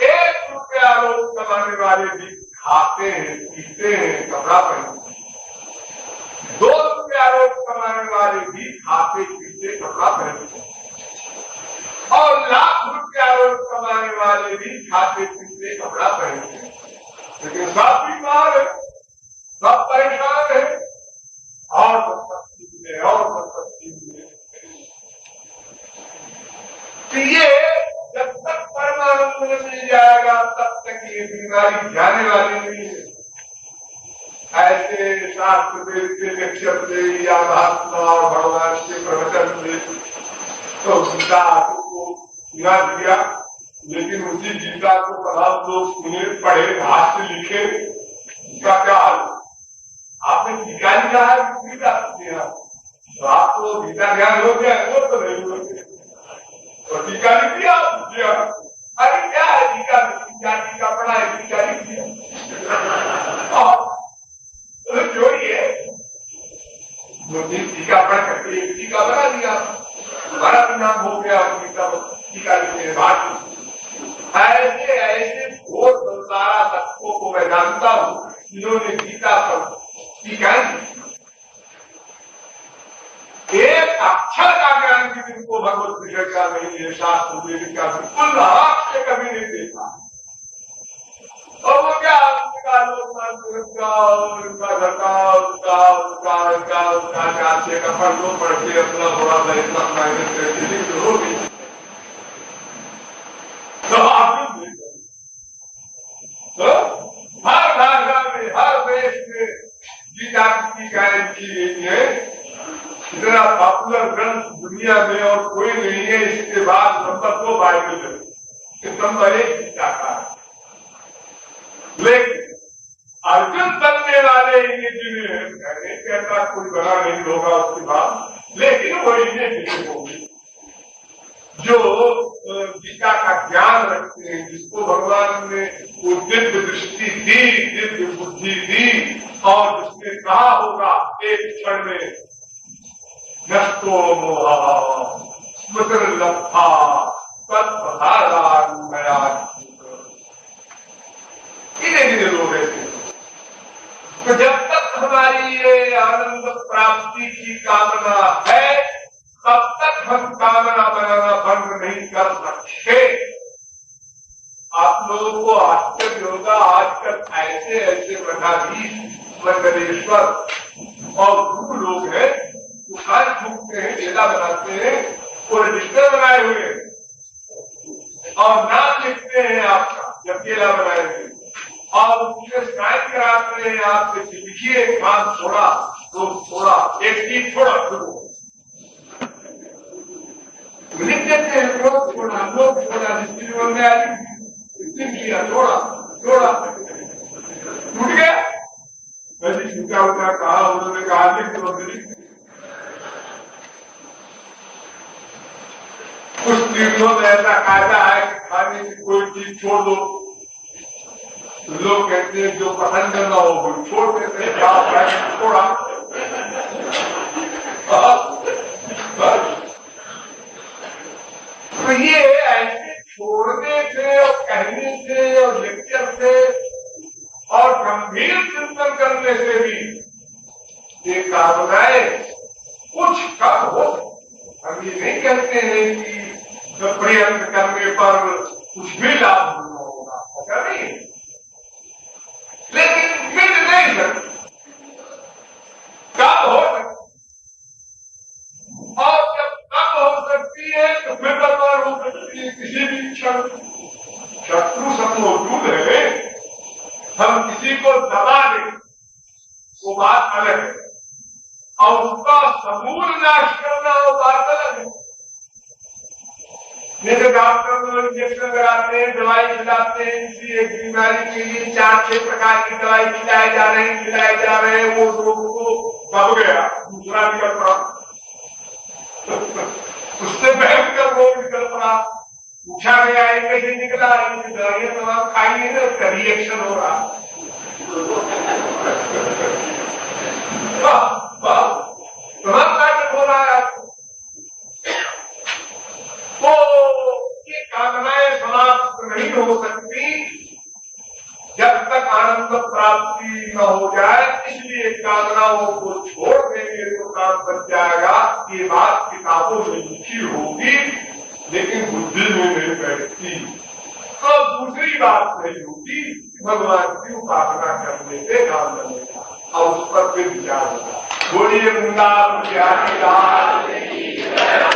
1 रुपया लोग कमाने वाले भी खाते हैं, पीते हैं, कपड़ा पहनते हैं। 2 रुपया लोग कमाने वाले भी खाते, पीते, कपड़ा पहनते हैं। और लाख रुपया लोग कमाने वाले भी खाते, पीते, कपड़ा पहनते हैं। लेकिन सब बीमार है, सब परेशान है, और संपत्ति में तो ये जब तक परमानंद मिल जाएगा तब तक ये बीमारी जाने वाली नहीं है। ऐसे शास्त्र वेद के लेक्चर से या महात्मा और भगवान के प्रवचन से तो गीता को सुना दिया, लेकिन उसी गीता को तमाम लोग सुने, पढ़े, भाष्य लिखे, उसका क्या हाल? आपने टीका लिखा है, गीता तो आपको गीता ज्ञान हो गया, वो तो नहीं हो गया, तो टीका लिख दिया। अरे क्या है टीका? टीका पढ़ा है, टीका लिख दिया। और जो ये टीका पढ़ करके एक टीका बना दिया, हमारा भी नाम हो गया, टीका लिखने बाद ऐसे ऐसे बहुत सारा तत्वों को मैं जानता हूँ जिन्होंने गीता पर टीका एक अक्षर का ज्ञान भी जिनको भगवत विषय का नहीं है, शास्त्र वेद का बिल्कुल आँख से कभी नहीं देखा। और वो क्या उनका पढ़ के अपना थोड़ा सा इतना माइनस करके हो गई। की गारंटी नहीं है। इतना पॉपुलर ग्रंथ दुनिया में और कोई नहीं है। इसके बाद नंबर 2 बाइबल है, नंबर 1 गीता का है। लेकिन अर्जुन बनने वाले इन्हें जिन्हें नहीं कहता कोई बड़ा नहीं होगा उसके बाद, लेकिन वो इन्हें जिन्हें होगी जो गीता का ज्ञान रखते हैं, जिसको भगवान ने वो दिव्य दृष्टि दी, दिव्य बुद्धि दी, और जिसने कहा होगा एक क्षण में नष्टो मोह स्मृतिर्लब्धा तत्पदार्थान् मया इन्हें लोग रहते हैं। तो जब तक हमारी ये आनंद प्राप्ति की कामना है तब तक हम कामना बनाना बंद नहीं कर सकते। आप लोगों को आश्चर्य होगा, आजकल ऐसे ऐसे मठाधीश मंडलेश्वर और गुरु लोग हैं जो हाथ झुकते हैं, चेला बनाते हैं, वो रजिस्टर बनाए हुए हैं और नाम लिखते हैं आपका जब चेला बनाएंगे, और उसके साइन कराते हैं आपसे लिखिए काम छोड़ा तो छोड़ा, एक चीज छोड़ा शुरू लिख देते हैं, लोग छोड़ा जिसकी में आई किया छोड़ा छोड़ा टूट गया। वैसे छूटा उठा कहा, उन्होंने कहा लिख दो कुछ तीर्थों में ऐसा कायदा है कि खाने की कोई चीज छोड़ दो, लोग कहते हैं जो पसंद न हो वो छोड़ देते हैं, छोड़ा तो ये ऐसे छोड़ने से और कहने से और लेक्चर से और गंभीर चिंतन करने से भी ये कामनाएं कुछ कम हो। हम ये नहीं कहते हैं कि प्रयत्न करने पर कुछ भी लाभ होगा, ऐसा नहीं, लेकिन मिल नहीं सकती, कम हो सकती, और जब कम हो सकती है तो फिर बर्बाद हो सकती है किसी भी क्षण। शत्रु सब मौजूद है, हम किसी को दबा दें वो बात अलग है, और उसका समूल नाश करना वो बात अलग है। जैसे डॉक्टर लोग इंजेक्शन लगाते हैं, दवाई खिलाते हैं, किसी एक बीमारी के लिए 4-6 प्रकार की दवाई खिलाए जा रहे हैं, वो रोग को दब गया, दूसरा निकल पड़ा, उससे भयंकर रोग निकल पड़ा, पूछा गया ये कैसे निकला, दवाइयां तमाम खाई है ना, उसका रिएक्शन हो रहा। तमाम नाटक हो रहा है। तो ये कामनाएं समाप्त नहीं हो सकती जब तक आनंद प्राप्ति न हो जाए, इसलिए कामनाओं को छोड़ देंगे तो काम बन जाएगा। ये बात किताबों में लिखी होगी लेकिन बुद्धि में नहीं बैठती, तो दूसरी बात नहीं होगी, भगवान की उपासना करने से काम बनेगा और उस पर फिर विचार होगा। बोलिए वृंदावन बिहारी लाल।